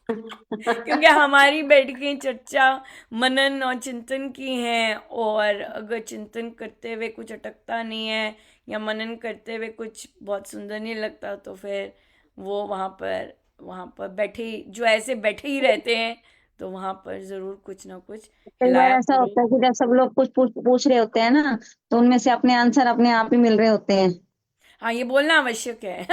क्योंकि हमारी बैठ की चर्चा मनन और चिंतन की है, और अगर चिंतन करते हुए कुछ अटकता नहीं है, या मनन करते हुए कुछ बहुत सुंदर नहीं लगता, तो फिर वो वहाँ पर बैठे, जो ऐसे बैठे ही रहते हैं, तो वहाँ पर जरूर कुछ ना कुछ
कई बार
हिलाया
ऐसा
करो।
होता है कि जब सब लोग कुछ पूछ रहे होते हैं ना, तो उनमें से अपने आंसर अपने आप ही मिल रहे होते हैं।
हाँ, ये बोलना आवश्यक है।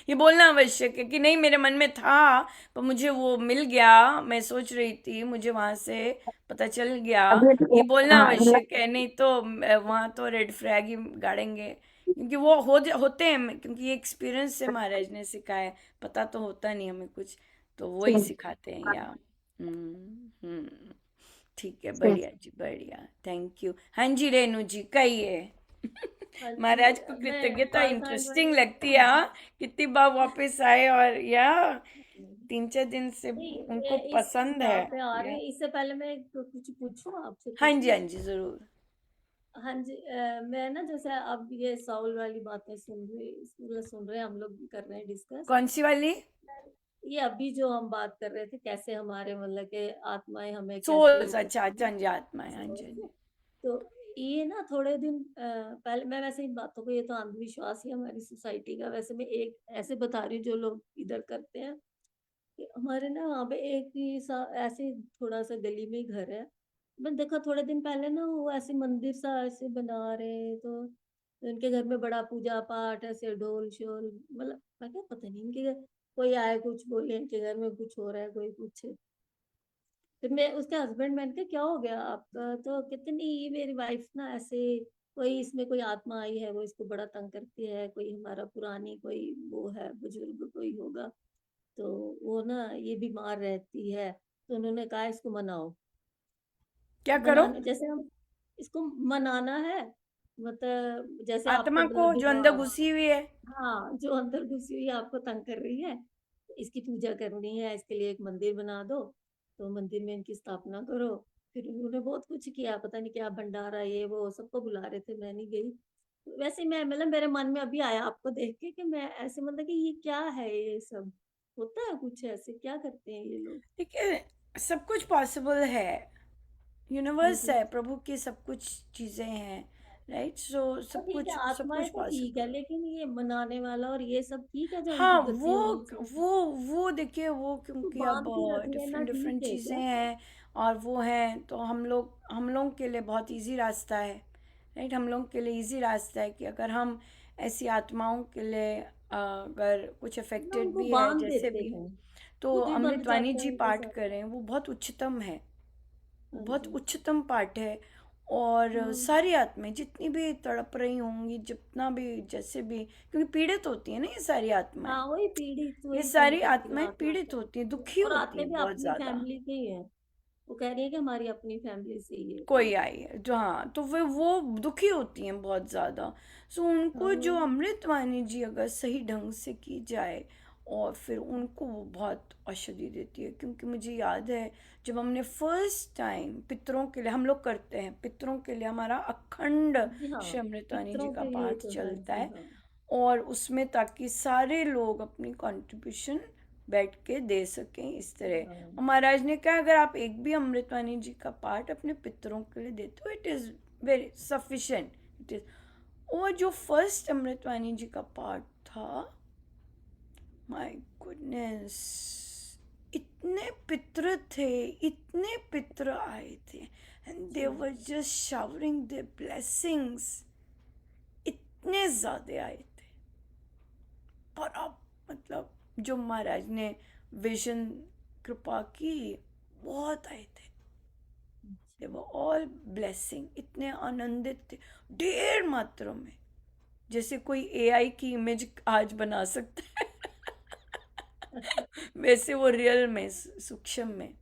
ये बोलना आवश्यक है कि नहीं, मेरे मन में था पर मुझे वो मिल गया, मैं सोच रही थी, मुझे वहां से पता चल गया।
अभी
ये बोलना
हाँ
आवश्यक है, नहीं तो वहां तो रेड फ्लैग ही गाड़ेंगे। क्योंकि वो होते हैं, क्योंकि ये एक्सपीरियंस से महाराज ने सिखाया। पता तो होता नहीं हमें कुछ, तो वो ही सिखाते हैं या। हम्म। ठीक है, बढ़िया जी, बढ़िया, थैंक यू। हाँ जी, रेनू जी कहिए।
हाँ जी,
महाराज को
मैं
कृतज्ञता
पाषाण
इंटरेस्टिंग
वाली
लगती है, हाँ। कितनी बार वापस आए, और या 3-4 दिन से
नहीं,
उनको
ये इस
पसंद है।
बात पे आ रहे
या
हैं। इससे पहले मैं कुछ पूछूं आपसे
हाँ
कुछ?
जी, हाँ जी, जरूर।
हाँ जी, मैं ना जैसे अब ये साउल वाली बातें सुन रहे हैं, हम लोग कर रहे हैं डिस्कस।
कौन सी वाली?
ये अभी जो हम बात कर रहे थे, कैसे हमारे मतलब के आत्माएं हमें कैसे
सोल्स, अच्छा अच्छा, हाँ जी, आत्मा है, हाँ जी, हाँ जी।
तो ये ना थोड़े दिन पहले, मैं वैसे इन बातों को, ये तो अंधविश्वास ही है हमारी सोसाइटी का। वैसे मैं एक ऐसे बता रही हूँ जो लोग इधर करते हैं कि हमारे ना वहाँ पे एक ही ऐसे थोड़ा सा गली में ही घर है। मैंने देखा थोड़े दिन पहले ना, वो ऐसे मंदिर सा ऐसे बना रहे, तो उनके घर में बड़ा पूजा पाठ, ऐसे ढोल शोल, मतलब मैं क्या पता नहीं इनके घर कोई आए कुछ बोले, इनके घर में कुछ हो रहा है, कोई कुछ। फिर मैं उसके हस्बैंड, मैंने कहा क्या हो गया आपका? तो कहते नहीं, ये मेरी वाइफ ना ऐसे, कोई इसमें कोई आत्मा आई है, वो इसको बड़ा तंग करती है, कोई हमारा पुरानी कोई वो है, बुजुर्ग कोई होगा, तो वो ना ये बीमार रहती है, तो उन्होंने कहा इसको मनाओ।
क्या करो?
मनाना जैसे हम इसको मनाना है, मतलब जैसे आपको
आत्मा को
मतलब
जो अंदर
बीमार,
घुसी हुई है।
हाँ जो अंदर घुसी हुई आपको तंग कर रही है, इसकी पूजा करनी है, इसके लिए एक मंदिर बना दो, तो मंदिर में इनकी स्थापना करो। फिर उन्होंने बहुत कुछ किया, पता नहीं क्या भंडारा, ये वो सबको बुला रहे थे, मैं नहीं गई। वैसे मैं मतलब मेरे मन में अभी आया आपको देख के कि मैं ऐसे मतलब कि ये क्या है, ये सब होता है कुछ ऐसे, क्या करते हैं ये लोग?
देखिए, सब कुछ पॉसिबल है,
हाँ
यूनिवर्स
जी।
है, प्रभु की सब कुछ चीजें हैं, राइट? सो
तो ठीक है,
सब
आत्माएं
कुछ
तो ठीक है,
पॉसिबल।
लेकिन ये मनाने वाला और ये सब ठीक है, जो
हाँ,
इनकी गति हो रही है,
वो देखिए, वो
तो
क्योंकि अब
बांध के रख लेना
डिफरेंट डिफरेंट
ठीक है
चीज़ें
क्या?
हैं, और वो हैं, तो हम लोग के लिए बहुत इजी रास्ता है, राइट? हम लोग के लिए इजी रास्ता है कि अगर हम ऐसी आत्माओं के लिए अगर कुछ
ना
अफेक्टेड
उनको
भी है,
बांध
जैसे
देते
भी,
हैं,
तो
खुद ही बंध
अमृतवाणी
जाते हैं
जी
उनके
पाठ
साथ।
करें, वो बहुत उच्चतम है,
हाँ
बहुत
जी।
उच्चतम पाठ है। और
हाँ।
सारी आत्माएं जितनी भी तड़प रही होंगी, जितना भी जैसे भी, क्योंकि पीड़ित होती है ना ये सारी आत्माएं,
हाँ, वही पीड़ित,
ये
वही तंग
सारी
करती है
आत्माएं
आत्मा
पीड़ित
को।
होती हैं, दुखी
और
होती
आते
हैं
भी
बहुत
अपनी
ज्यादा।
फैमिली के ही है, वो कह रही है कि हमारी अपनी फैमिली से ही है कोई।
कोई आई है जो, हाँ, तो वो दुखी होती हैं बहुत ज्यादा। सो उनको जो
हाँ।
अमृतवाणी जी अगर सही ढंग से की जाए, और फिर उनको वो बहुत औषधि देती है। क्योंकि मुझे याद है, जब हमने फर्स्ट टाइम पितरों के लिए, हम लोग करते हैं पितरों के लिए, हमारा अखंड
जी हाँ,
श्री अमृतवाणी जी
पितरों
का
के लिए
पाठ
तो है
चलता
जी
है,
हाँ।
और उसमें ताकि सारे लोग अपनी कंट्रीब्यूशन बैठ के दे सकें इस तरह।
हाँ।
और महाराज ने कहा, अगर आप एक भी अमृतवाणी जी का पाठ अपने पितरों के लिए देते हो, it is very sufficient, it is. और जो फर्स्ट अमृतवाणी जी का पाठ था, माय गुडनेस, इतने पितृ थे, इतने पितृ आए थे, and they were just showering the blessings, इतने ज्यादा आए थे। और अब मतलब जो महाराज ने विजन कृपा की, बहुत आए थे। दे वर ऑल ब्लेसिंग, इतने आनंदित थे, ढेर मात्रा में, जैसे कोई एआई की इमेज आज बना सकता है वैसे वो रियल में, सूक्ष्म में,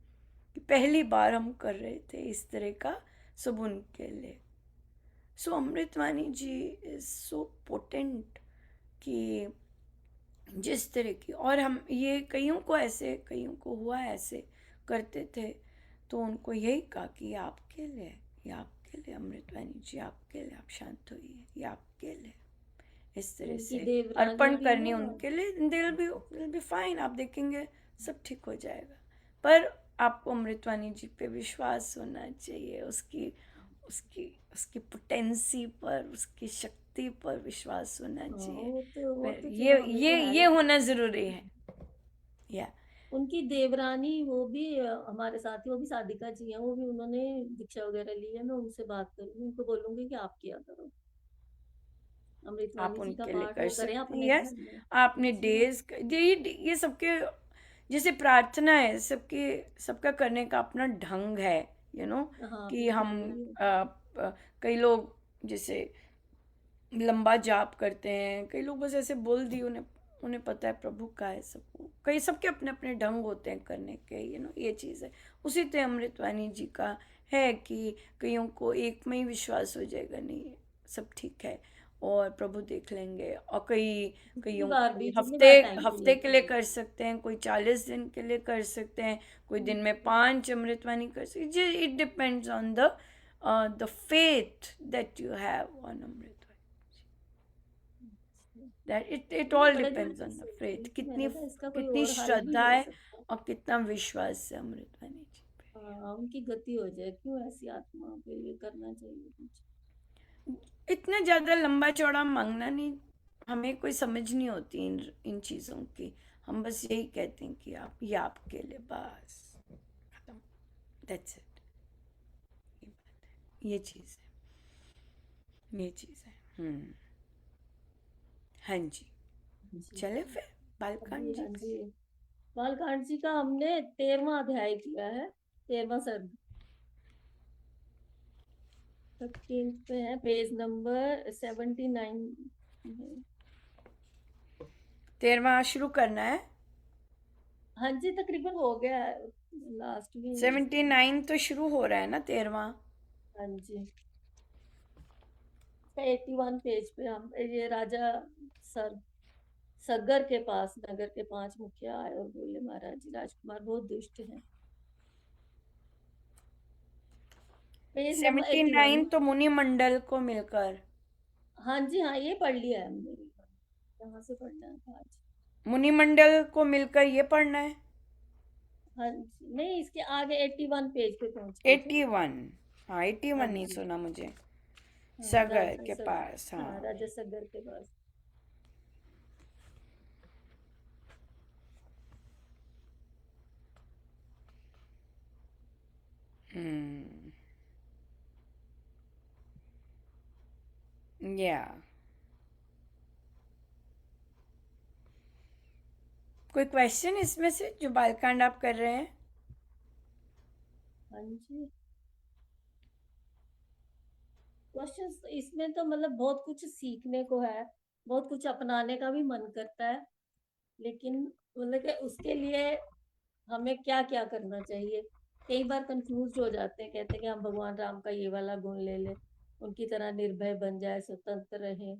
कि पहली बार हम कर रहे थे इस तरह का सब उनके लिए। सो अमृतवाणी जी इज सो पोटेंट कि जिस तरह की, और हम ये कईयों को ऐसे, कईयों को हुआ ऐसे करते थे, तो उनको यही कहा कि ये आपके लिए, ये आपके लिए अमृतवाणी जी, आपके लिए, आप शांत होइए, ये आपके लिए। इस तरह
उनकी
से
देवरानी
अर्पण
भी
करनी
है।
उनके लिए, दिल बी फाइन, आप देखेंगे सब ठीक हो जाएगा। पर आपको अमृतवाणी जी पे विश्वास होना चाहिए, उसकी उसकी उसकी पोटेंसी पर, उसकी शक्ति पर विश्वास होना
हाँ,
चाहिए।
वो तो
पर
चलो हमें तो है
ये
ही।
होना जरूरी है। या
उनकी देवरानी वो भी हमारे साथ ही, वो भी साधिका जी हैं, वो भी उन्होंने दीक्षा वगैरह ली है। मैं उनसे बात करूंगी, उनको बोलूंगी कि आप किया करो,
आप
अमृतवाणी जी का
उनके लिए
पाठ
कर
वो करें
सकते हैं।
अपने
यस,
घर में।
आपने
जी
डेज, ये सबके, जैसे प्रार्थना है, सबके, सबका करने का अपना ढंग है,
हाँ,
कि
बिल्कुल
हम
वही है।
अ, कई लोग जैसे लंबा जाप करते हैं, कई लोग बस ऐसे बोल दी, उन्हें उन्हें पता है प्रभु का है सबको, कई सबके अपने अपने ढंग होते हैं करने के, ये चीज़ है। उसी तरह अमृतवाणी जी का है कि कईयों को एक में ही विश्वास हो जाएगा, नहीं सब ठीक है और प्रभु देख लेंगे, और
जितनी
कईयों
बार
को
भी, जितनी बार टाइम के
हफ्ते
लिए
के लिए कर सकते हैं, कोई 40 दिन के लिए कर सकते हैं, कोई दिन में 5 अमृतवाणी कर सकते हैं। It depends on the faith that you have on Amrit. That it
मैं
all
बड़े दिन
depends
से
on the
सोच
faith,
रही थी, मैंने कहा इसका कोई
कितनी
और हल भी
श्रद्धा
हो
है
सकता है।
और कितना विश्वास है अमृतवाणी जी पे।
हाँ, उनकी गति हो जाए, क्यों ऐसी आत्मा पे ये करना चाहिए कुछ।
इतना ज्यादा लंबा चौड़ा मांगना नहीं, हमें कोई समझ नहीं होती इन चीजों की। हम बस यही कहते हैं कि आप, ये आपके लिए, बस खत्म, दैट्स इट। ये चीज है, ये चीज है। हाँ जी,
जी
चले फिर बालकांड
अभी,
जी।
हाँ जी, बालकांड जी का हमने 13वां अध्याय किया है, 13वां सर्ग, 13 पे है, पेज नंबर 79 है।
13वां शुरू करना है।
हाँ जी, तकरीबन हो गया है, लास्ट में ही है इसका।
79 तो शुरू हो रहा है ना 13वां।
हाँ जी, 81 पेज पे हम, ये राजा सर सगर के पास नगर के 5 मुखिया आए और बोले, महाराज जी, राजकुमार बहुत दुष्ट हैं। Page number 81।
79 तो मुनि मंडल को मिलकर,
हाँ जी, हाँ, ये पढ़ लिया है हमने। कहाँ से पढ़ना था आज?
मुनि मंडल को मिलकर ये पढ़ना है।
हाँ जी, नहीं, इसके आगे 81 पेज पे पहुंच गए थे।
81, हाँ 81
हाँ
नहीं
जी,
सुना मुझे।
हाँ,
सगर के पास,
हाँ,
हाँ।
राजा सगर के पास।
या कोई क्वेश्चन इसमें से जो बालकांड आप कर रहे हैं?
हाँ जी, क्वेश्चंस इसमें तो मतलब बहुत कुछ सीखने को है, बहुत कुछ अपनाने का भी मन करता है, लेकिन मतलब कि उसके लिए हमें क्या क्या करना चाहिए। कई बार कंफ्यूज हो जाते हैं, कहते हैं कि हम भगवान राम का ये वाला गुण ले लें, उनकी तरह निर्भय बन जाए, स्वतंत्र रहे,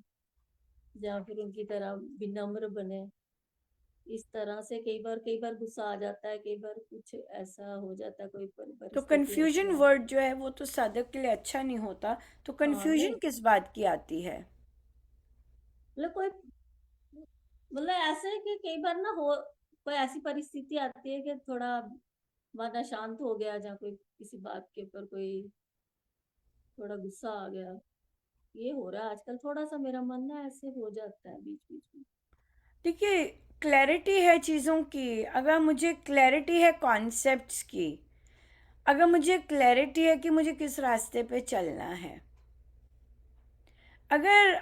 या फिर उनकी तरह विनम्र बने। इस तरह से कई बार गुस्सा आ जाता है, कई बार कुछ ऐसा हो जाता है, कोई
तो
परिस्थिति
कंफ्यूजन
ऐसी आ
वर्ड जो है वो तो साधक के लिए अच्छा नहीं होता, तो
हाँ, नहीं,
कंफ्यूजन किस बात की आती है?
मतलब कोई, मतलब ऐसे है कि कई बार ना हो, कोई ऐसी परिस्थिति आती है कि थोड़ा मन अशांत हो गया, जहाँ कोई किसी बात के ऊपर कोई थोड़ा गुस्सा आ गया, ये हो रहा है आजकल। थोड़ा सा मेरा मन ना ऐसे हो जाता है बीच बीच में।
देखिए, क्लैरिटी है चीज़ों की, अगर मुझे क्लैरिटी है कॉन्सेप्ट्स की, अगर मुझे क्लैरिटी है कि मुझे किस रास्ते पे चलना है, अगर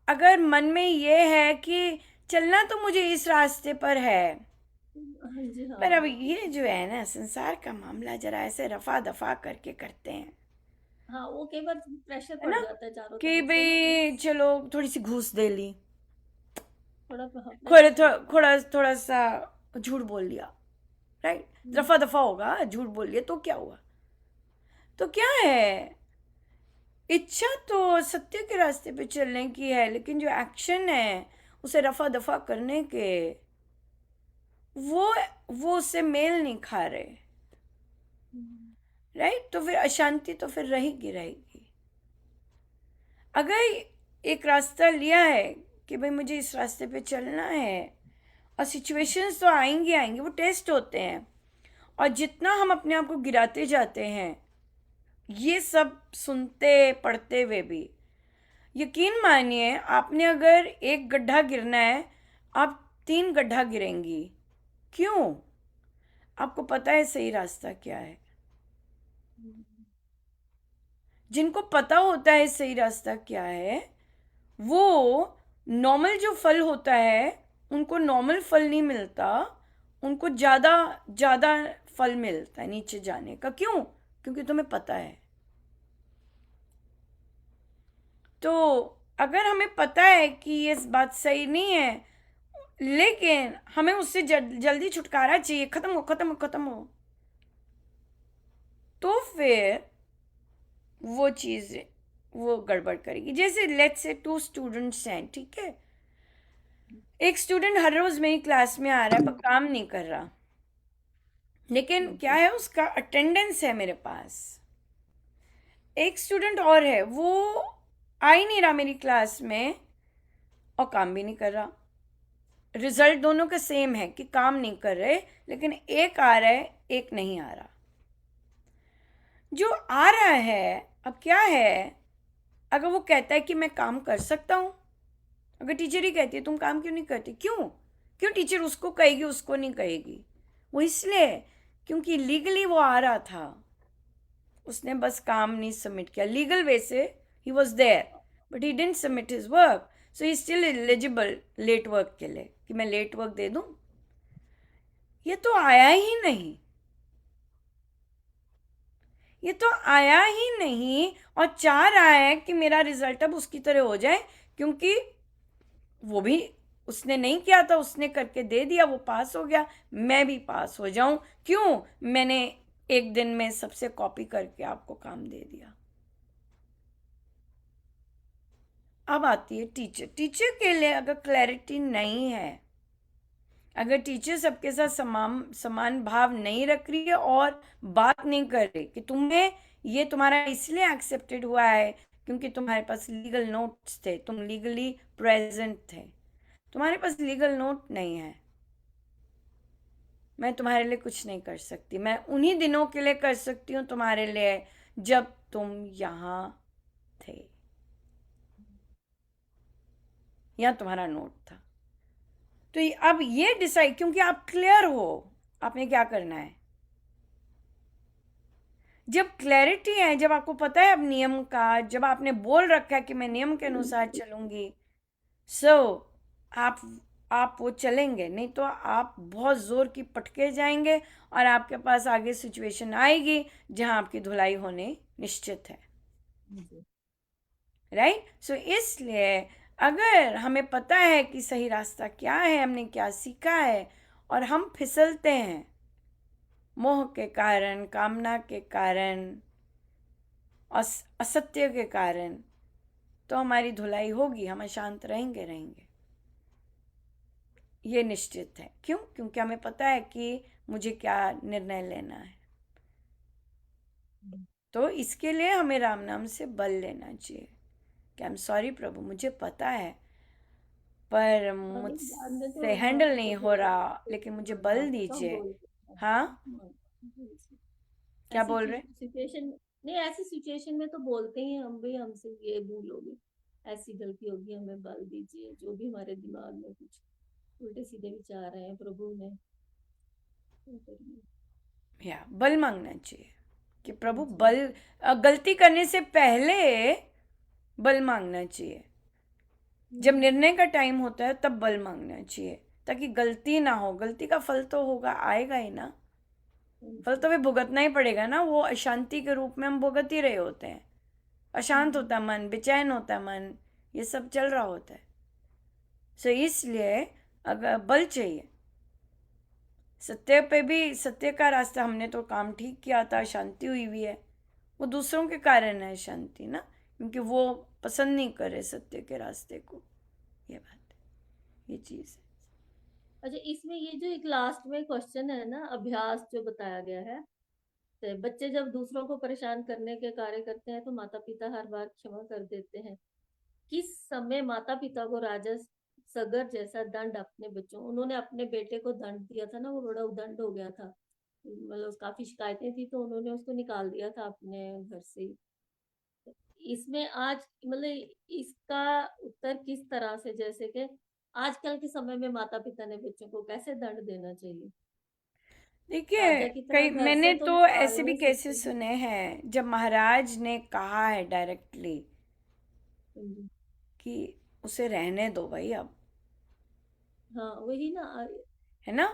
अगर मन में ये है कि चलना तो मुझे इस रास्ते पर है,
हाँ जी,
पर अब
हाँ
ये जो है ना संसार का मामला जरा ऐसे रफा दफा करके करते हैं,
हाँ, वो कई बार प्रेशर
है
पड़
ना,
जाता है चारों
कि
तरफ से ना, वो
भाई चलो थोड़ी सी घूस दे ली,
थोड़ा प्रेशर पड़ जाता
थोड़ा सा झूठ बोल दिया, राइट,
है।
दफा दफा होगा, झूठ बोल लिया तो क्या हुआ, तो क्या है, इच्छा तो सत्य के रास्ते पे चलने की है, लेकिन जो एक्शन है उसे रफा दफा करने के, वो वो उससे मेल नहीं खा रहे, राइट, तो फिर अशांति तो फिर रहेगी रहेगी। अगर एक रास्ता लिया है कि भाई मुझे इस रास्ते पे चलना है, और सिचुएशंस तो आएंगी आएंगी, वो टेस्ट होते हैं, और जितना हम अपने आप को गिराते जाते हैं ये सब सुनते पढ़ते हुए भी, यकीन मानिए आपने अगर एक गड्ढा गिरना है, आप 3 गड्ढा गिरेंगी, क्यों, आपको पता है सही रास्ता क्या है। जिनको पता होता है सही रास्ता क्या है, वो नॉर्मल जो फल होता है उनको नॉर्मल फल नहीं मिलता, उनको ज़्यादा ज़्यादा फल मिलता है नीचे जाने का, क्यों, क्योंकि तुम्हें पता है। तो अगर हमें पता है कि ये बात सही नहीं है, लेकिन हमें उससे जल्दी छुटकारा चाहिए, खत्म हो खत्म हो खत्म हो, तो फिर वो चीज़ वो गड़बड़ करेगी। जैसे लेट्स से 2 स्टूडेंट्स हैं, ठीक है, एक स्टूडेंट हर रोज मेरी क्लास में आ रहा है पर काम नहीं कर रहा, लेकिन क्या है उसका अटेंडेंस है मेरे पास। एक स्टूडेंट और है, वो आ ही नहीं रहा मेरी क्लास में और काम भी नहीं कर रहा, रिजल्ट दोनों का सेम है कि काम नहीं कर रहे, लेकिन एक आ रहा है एक नहीं आ रहा। जो आ रहा है, अब क्या है, अगर वो कहता है कि मैं काम कर सकता हूँ, अगर टीचर ही कहती है तुम काम क्यों नहीं करती, क्यों, क्यों टीचर उसको कहेगी उसको नहीं कहेगी, वो इसलिए क्योंकि लीगली वो आ रहा था, उसने बस काम नहीं सबमिट किया लीगल वे से, he was there but he didn't submit his work, so he still eligible late work के लिए कि मैं लेट वर्क दे दूं। ये तो आया ही नहीं, ये तो आया ही नहीं, और चाह रहा है कि मेरा रिजल्ट अब उसकी तरह हो जाए, क्योंकि वो भी उसने नहीं किया था, उसने करके दे दिया, वो पास हो गया, मैं भी पास हो जाऊं, क्यों, मैंने एक दिन में सबसे कॉपी करके आपको काम दे दिया। अब आती है टीचर, टीचर के लिए अगर क्लैरिटी नहीं है, अगर टीचर सबके साथ समान भाव नहीं रख रही है और बात नहीं कर रही कि तुम्हें ये तुम्हारा इसलिए एक्सेप्टेड हुआ है क्योंकि तुम्हारे पास लीगल नोट्स थे, तुम लीगली प्रेजेंट थे, तुम्हारे पास लीगल नोट नहीं है, मैं तुम्हारे लिए कुछ नहीं कर सकती, मैं उन्हीं दिनों के लिए कर सकती हूँ तुम्हारे लिए जब तुम यहाँ थे या तुम्हारा नोट था। तो अब ये डिसाइड, क्योंकि आप क्लियर हो आपने क्या करना है, जब क्लैरिटी है, जब आपको पता है अब नियम का, जब आपने बोल रखा है कि मैं नियम के अनुसार चलूंगी, सो आप वो चलेंगे, नहीं तो आप बहुत जोर की पटके जाएंगे और आपके पास आगे सिचुएशन आएगी जहां आपकी धुलाई होने निश्चित है, राइट। सो इसलिए अगर हमें पता है कि सही रास्ता क्या है, हमने क्या सीखा है, और हम फिसलते हैं मोह के कारण, कामना के कारण, असत्य के कारण, तो हमारी धुलाई होगी, हम अशांत रहेंगे रहेंगे, ये निश्चित है। क्यों, क्योंकि हमें पता है कि मुझे क्या निर्णय लेना है, तो इसके लिए हमें राम नाम से बल लेना चाहिए कि आई एम सॉरी प्रभु, मुझे पता है पर
बाद में तो
मुझसे हैंडल नहीं हो रहा, लेकिन मुझे बल
हाँ, सब
दीजिए।
बोलते हैं।
हाँ, क्या
ऐसी
बोल रहे हैं?
सिचुएशन नहीं, ऐसी सिचुएशन में तो बोलते ही हम भी, हमसे ये भूल होगी, ऐसी गलती होगी हमें बल दीजिए, जो भी हमारे दिमाग में कुछ उल्टे सीधे विचार आए हैं प्रभु ने वो करिए।
या बल मांगना चाहिए कि प्रभु
जी।
बल, गलती करने से पहले बल मांगना चाहिए। जब निर्णय का टाइम होता है तब बल मांगना चाहिए, ताकि गलती ना हो। गलती का फल तो होगा, आएगा ही ना, फल तो भी भुगतना ही पड़ेगा ना। वो अशांति के रूप में हम भुगत ही रहे होते हैं। अशांत होता है मन, बेचैन होता है मन, ये सब चल रहा होता है। सो इसलिए अगर बल चाहिए, सत्य पे भी, सत्य का रास्ता हमने तो काम ठीक किया था, शांति हुई हुई है। वो दूसरों के कारण है शांति ना, क्योंकि वो पसंद नहीं करे सत्य के रास्ते को। ये बात है, ये चीज़ है।
अच्छा, इसमें ये जो एक लास्ट में क्वेश्चन है ना, अभ्यास जो बताया गया है, तो बच्चे जब दूसरों को परेशान करने के कार्य करते हैं तो माता पिता हर बार क्षमा कर देते हैं। किस समय माता पिता को राजस सगर जैसा दंड अपने बच्चों, उन्होंने अपने बेटे को दंड दिया था ना, वो बड़ा उदंड हो गया था, मतलब काफी शिकायतें थी तो उन्होंने उसको निकाल दिया था अपने घर से ही। इसमें आज मतलब इसका उत्तर किस तरह से, जैसे कि आजकल के समय में माता पिता ने बच्चों को कैसे दंड देना चाहिए?
देखिए,
राजा की तरह
कई
घर
मैंने
से तो
तो
निकाल
ऐसे भी
नहीं
केसेस
सकते।
सुने हैं जब महाराज ने कहा है डायरेक्टली
जी।
कि उसे रहने दो भाई अब,
हाँ वही ना।
है ना,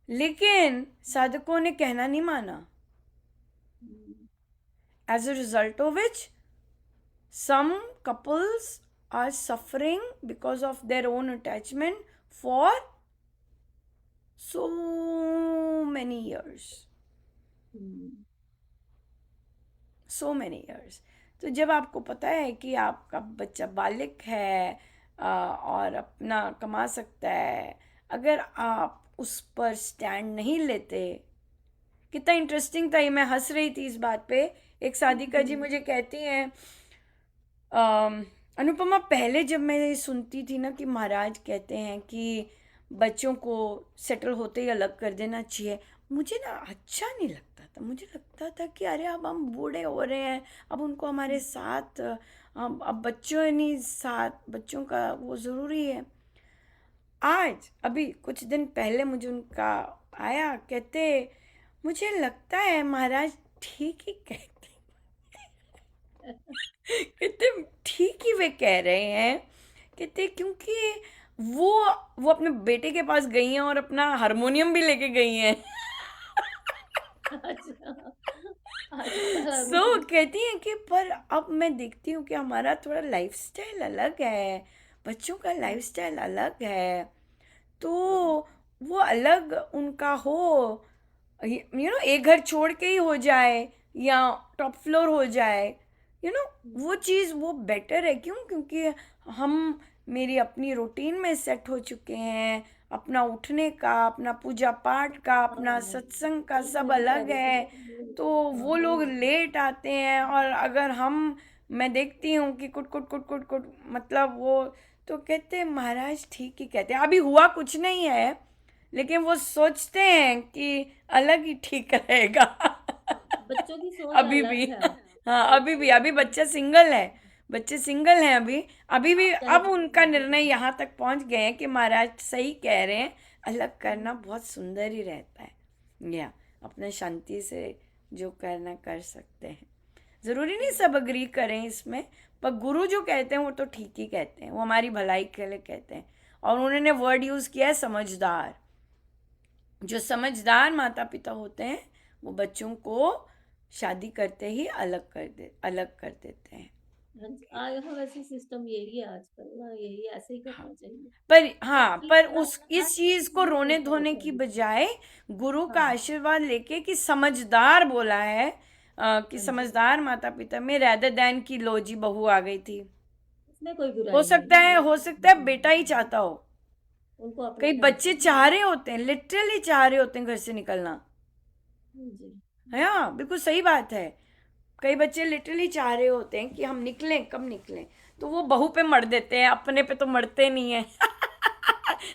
लेकिन साधकों ने कहना नहीं माना।
हम्म,
As a result of which, some couples are suffering because of their own attachment for so many years. So many years. तो जब आपको पता है कि आपका बच्चा बालिग है और अपना कमा सकता है, अगर आप उस पर स्टैंड नहीं लेते। कितना इंटरेस्टिंग था ये, मैं हंस रही थी इस बात पे। एक साधिका जी मुझे कहती हैं, अनुपमा, पहले जब मैं ये सुनती थी ना कि महाराज कहते हैं कि बच्चों को सेटल होते ही अलग कर देना चाहिए, मुझे ना अच्छा नहीं लगता था। मुझे लगता था कि अरे अब हम बूढ़े हो रहे हैं, अब उनको हमारे साथ, अब बच्चों नहीं साथ, बच्चों का वो ज़रूरी है। आज अभी कुछ दिन पहले मुझे उनका आया, कहते मुझे लगता है महाराज ठीक ही कहते कहते ठीक ही वे कह रहे हैं। कहते क्योंकि वो अपने बेटे के पास गई हैं और अपना हारमोनियम भी लेके गई हैं।
अच्छा। आजकल
सो कहती हैं कि पर अब मैं देखती हूँ कि हमारा थोड़ा लाइफस्टाइल अलग है, बच्चों का लाइफस्टाइल अलग है, तो वो अलग उनका हो, एक घर छोड़ के ही हो जाए या टॉप फ्लोर हो जाए, वो चीज़ वो बेटर है। क्यों? क्योंकि हम मेरी अपनी रूटीन में सेट हो चुके हैं, अपना उठने का, अपना पूजा पाठ का, अपना सत्संग का सब अलग है। तो वो लोग लेट आते हैं और अगर मैं देखती हूँ कि कुट कुट कुट कुट कुट, मतलब वो, तो कहते हैं महाराज ठीक ही कहते हैं। अभी हुआ कुछ नहीं है, लेकिन वो सोचते हैं कि अलग ही ठीक रहेगा।
बच्चों की सोच
अभी
अलग
भी,
है।
हाँ अभी बच्चा सिंगल है, बच्चे सिंगल हैं अभी भी। अब उनका निर्णय यहाँ तक पहुँच गए हैं कि महाराज सही कह रहे हैं, अलग करना बहुत सुंदर ही रहता है, या अपने शांति से जो करना कर सकते हैं। ज़रूरी नहीं सब अग्री करें इसमें, पर गुरु जो कहते हैं वो तो ठीक ही कहते हैं, वो हमारी भलाई के लिए कहते हैं। और उन्होंने वर्ड यूज़ किया है समझदार। जो समझदार माता पिता होते हैं वो बच्चों को शादी करते ही अलग कर देते हैं।
हाँ वैसे सिस्टम यही है आजकल ना, यही ऐसे ही करना चाहिए।
पर इस चीज को रोने धोने की बजाय गुरु का आशीर्वाद लेके कि समझदार बोला है, कि समझदार माता पिता में, रेदर देन की लो जी बहू आ गई थी।
इसमें कोई बुराई
हो
नहीं
सकता है बेटा ही चाहता हो,
उनको अपने
कई
ढंग
बच्चे
से।
चाह रहे होते हैं, लिटरली चाह रहे होते हैं घर से निकलना।
जी।
है हाँ, बिल्कुल सही बात है। कई बच्चे लिटरली चाह रहे होते हैं कि हम निकलें, कब निकलें, तो वो बहू पे मर देते हैं, अपने पे तो मरते नहीं है।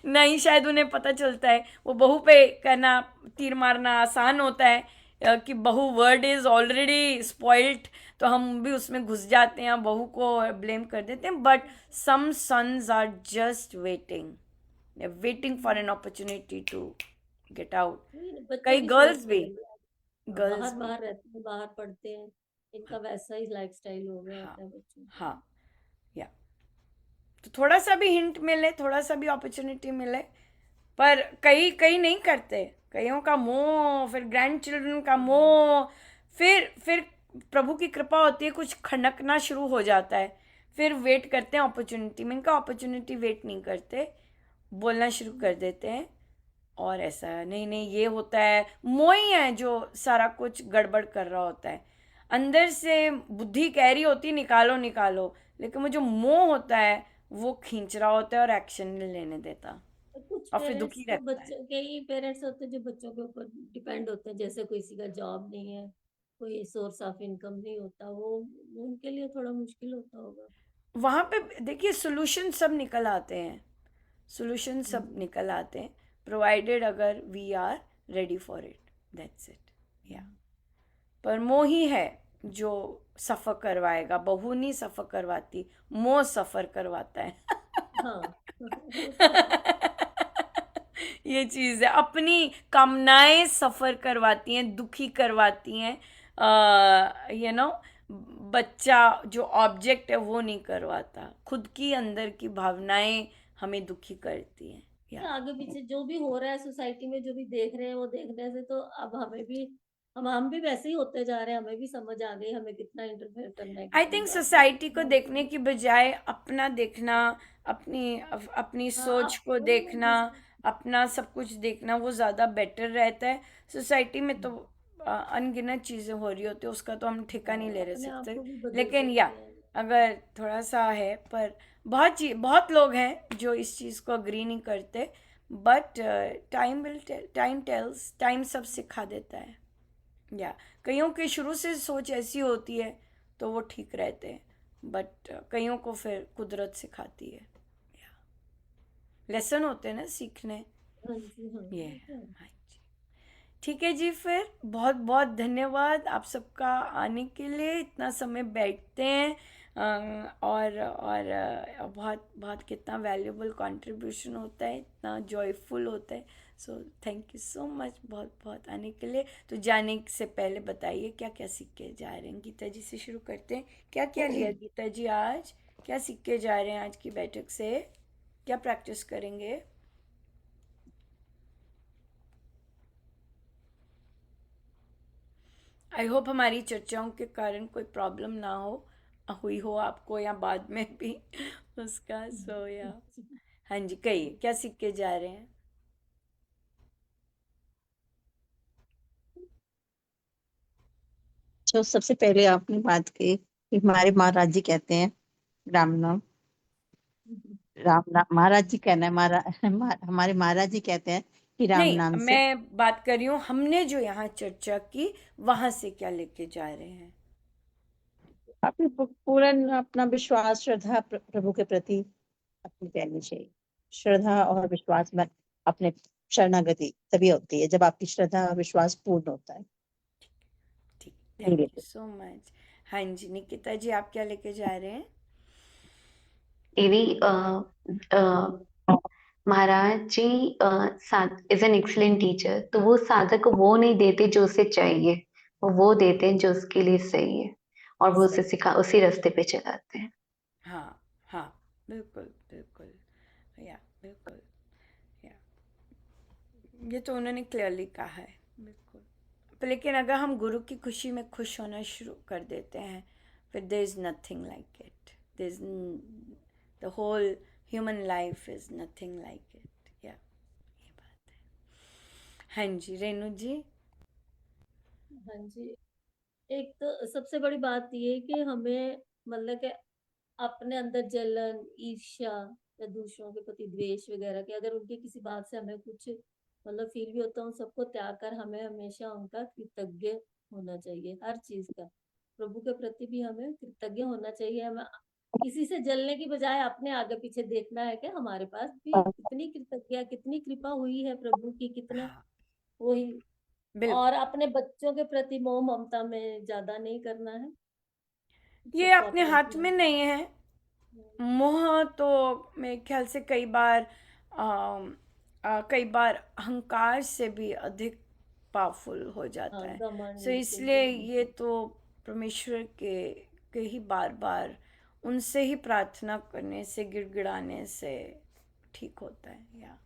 नहीं, शायद उन्हें पता चलता है वो बहू पे करना, तीर मारना आसान होता है, कि बहू वर्ड इज ऑलरेडी स्पॉइल्ड, तो हम भी उसमें घुस जाते हैं, बहू को ब्लेम कर देते हैं. But some sons are just waiting for an opportunity to get out.
वही ना, बच्चे
कई
भी
गर्ल्स
सोचने
भी
लगे हैं।
गर्ल्स
बाहर
भी
बाहर रहते हैं, बाहर पढ़ते हैं, इनका वैसा ही लाइफस्टाइल हो गया
हाँ
होता है बच्चों का।
हाँ. या तो थोड़ा सा भी हिंट मिले, थोड़ा सा भी अपॉर्चुनिटी मिले. पर कई कई नहीं करते, कईयों का मोह, फिर ग्रैंड चिल्ड्रन का मोह, फिर प्रभु की कृपा होती है, कुछ खनकना शुरू हो जाता है, फिर वेट करते हैं अपॉर्चुनिटी में. इनका अपॉर्चुनिटी वेट नहीं करते, बोलना शुरू कर देते हैं. और ऐसा नहीं नहीं ये होता है, मोह ही है जो सारा कुछ गड़बड़ कर रहा होता है. अंदर से बुद्धि कह रही होती है निकालो निकालो, लेकिन वो जो मोह होता है वो खींच रहा होता है और एक्शन नहीं लेने देता,
और कुछ
और फिर
पेरेंट्स
दुखी
तो
रहता है.
बच्चों के ही पेरेंट्स होते हैं जो बच्चों के ऊपर डिपेंड होते हैं, जैसे किसी का जॉब नहीं है, कोई सोर्स ऑफ इनकम नहीं होता, वो उनके लिए थोड़ा मुश्किल होता होगा।
वहाँ पे देखिए सोल्यूशन सब निकल आते हैं, सोल्यूशन सब निकल आते हैं, प्रोवाइडेड अगर we are ready for it, that's it. या पर मोह ही है जो सफ़र करवाएगा, बहू नहीं सफ़र करवाती, मोह सफ़र करवाता है.
हाँ वो तो है।
ये चीज़ है, अपनी कामनाएं सफ़र करवाती हैं, दुखी करवाती हैं. यू नो, बच्चा जो ऑब्जेक्ट है वो नहीं करवाता, खुद की अंदर की भावनाएं हमें दुखी करती हैं. या
आगे पीछे जो भी हो रहा है सोसाइटी में, जो भी देख रहे हैं, वो देखने से तो अब हमें भी, हम भी वैसे ही होते जा रहे हैं, हमें भी समझ आ गई हमें कितना इंटरफेयर करना है
आई
कितनी
थिंक
बात है।
सोसाइटी को देखने की बजाय अपना देखना, अपनी
हाँ
सोच
आप
को
वही ना,
देखना, अपना सब कुछ देखना, वो ज़्यादा बेटर रहता है. सोसाइटी में तो अनगिनत चीज़ें हो रही होती है, उसका तो हम ठेका नहीं ले रहे
अपने आप
सकते.
को भी बदल
लेकिन या
सकते हैं।
अगर थोड़ा सा है, पर बहुत लोग हैं जो इस चीज़ को अग्री नहीं करते. बट टाइम टेल्स, टाइम सब सिखा देता है. या कईयों की शुरू से सोच ऐसी होती है तो वो ठीक रहते हैं, बट कईयों को फिर कुदरत सिखाती है. लेसन होते हैं ना सीखने.
हाँ जी, हाँ
ये
वो
है.
तो है।
हाँ जी. ठीक है जी, फिर बहुत बहुत धन्यवाद आप सबका आने के लिए, इतना समय बैठते हैं. बहुत बहुत कितना वैल्यूबल कंट्रीब्यूशन होता है, इतना जॉयफुल होता है. So thank you so much बहुत बहुत आने के लिए. तो जाने से पहले बताइए क्या क्या सीख के जा रहे हैं. गीता जी से शुरू करते हैं. क्या क्या लिया गीता जी आज, क्या सीख के जा रहे हैं आज की बैठक से, क्या प्रैक्टिस करेंगे? आई होप हमारी चर्चाओं के कारण कोई प्रॉब्लम ना हुई हो आपको, या बाद में भी उसका. सो या हाँ जी, कहिए क्या सीख के जा रहे हैं.
जो सबसे पहले आपने बात की कि हमारे महाराज जी कहते हैं राम नाम, राम नाम महाराज जी कहना है, हमारे महाराज जी कहते हैं कि राम
नहीं,
नाम से
मैं बात कर रही हूँ हमने जो यहाँ चर्चा की, वहां से क्या लेके जा रहे हैं.
अपने पूर्ण अपना विश्वास श्रद्धा प्रभु के प्रति अपनी रहनी चाहिए. श्रद्धा और विश्वास में अपने शरणागति तभी होती है जब आपकी श्रद्धा और विश्वास पूर्ण होता है.
ठीक,
नहीं
थैंक यू
लेते.
So much. हाँ जी, निकिता जी आप क्या लेके जा रहे हैं.
देवी महाराज ji is an excellent teacher, तो वो साधक को वो नहीं देते जो उसे चाहिए, वो देते हैं जो उसके लिए सही है, और वो उसे
सही.
सिखा उसी रास्ते पे चलाते हैं.
हाँ हाँ, बिल्कुल बिल्कुल. या बिल्कुल. या ये तो उन्होंने क्लियरली कहा है, बिल्कुल. पर लेकिन अगर हम गुरु की खुशी में खुश होना शुरू कर देते हैं, फिर there is nothing like it. There is the whole human life is nothing like it. या ये बात है. हाँ जी, रेणु जी.
हाँ जी, एक तो सबसे बड़ी बात ये है कि हमें मतलब कि अपने अंदर जलन, ईर्ष्या या दूसरों के प्रति द्वेष वगैरह के, अगर उनकी किसी बात से हमें कुछ मतलब फील भी होता है, उन सबको त्याग कर हमें हमेशा उनका कृतज्ञ होना चाहिए, हर चीज का. प्रभु के प्रति भी हमें कृतज्ञ होना चाहिए. हमें किसी से जलने की बजाय अपने आगे पीछे देखना है कि हमारे पास भी कितनी कृतज्ञता, कितनी कृपा हुई है प्रभु की, कितना
हाँ
वही
बिल्कुल
और अपने बच्चों के प्रति मोह ममता में ज्यादा नहीं करना है,
ये
सबको
अपने
अपना
हाथ
अपना
में नहीं है। मोह तो मेरे ख्याल से कई बार अहंकार से भी अधिक पावरफुल हो जाता है।
घमंड
सो
के
इसलिए
लिए।
ये तो परमेश्वर के ही बार बार उनसे ही प्रार्थना करने से, गिड़गिड़ाने से ठीक होता है। या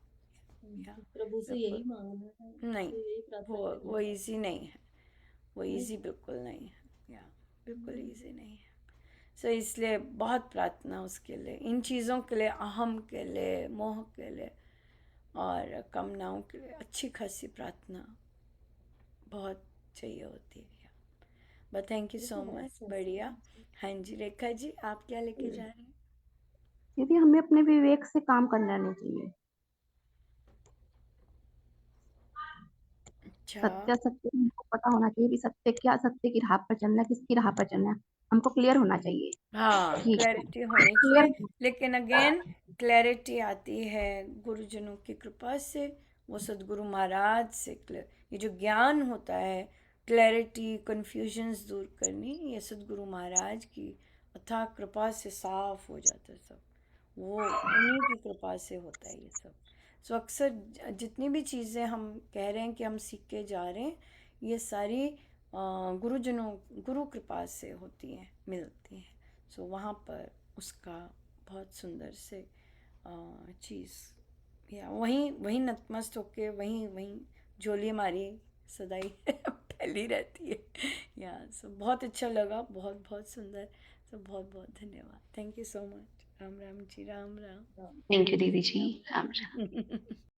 प्रभु से
बिल्कुल
यही मांगना है,
नहीं,
उससे यही प्रार्थना
वो
करनी
वो
है।
इजी नहीं है, वो इजी बिल्कुल नहीं है। या बिल्कुल इजी नहीं है। सो इसलिए बहुत प्रार्थना उसके लिए, इन चीज़ों के लिए, अहम के लिए, मोह के लिए और कामनाओं के लिए अच्छी खासी प्रार्थना बहुत चाहिए होती है। बट थैंक यू
ये
सो
तो है
मच,
सच
बढ़िया।
में।
हाँ जी, रेखा जी आप क्या लेके जा रही हैं?
दीदी हमें अपने विवेक से काम करना नहीं चाहिए।
अच्छा।
सत्य हमको पता होना चाहिए कि सत्य क्या, सत्य की राह पर चलना है, किसकी राह पर चलना है, हमको क्लियर होना चाहिए
हाँ,
कि
क्लैरिटी होनी
क्लियर।
चाहिए, लेकिन अगेन क्लैरिटी आती है गुरुजनों की कृपा से, वो सदगुरु महाराज से। ये जो ज्ञान होता है, क्लैरिटी, कन्फ्यूजन्स दूर करनी, ये सदगुरु महाराज की अथाह कृपा से साफ हो जाता है सब। वो उन्हीं की कृपा से होता है ये सब। सो अक्सर जितनी भी चीज़ें हम कह रहे हैं कि हम सीख के जा रहे हैं, ये सारी गुरुजनों, गुरु कृपा से होती हैं, मिलती हैं। सो वहाँ पर उसका बहुत सुंदर से चीज़, या वहीं वहीं नतमस्त होके वहीं वहीं झोली हमारी सदाई फैली रहती है। या सो बहुत अच्छा लगा, बहुत बहुत सुंदर। सो बहुत बहुत धन्यवाद, thank you so much. Ram Ram ji, Ram Ram.
Thank you दीदी जी। राम राम।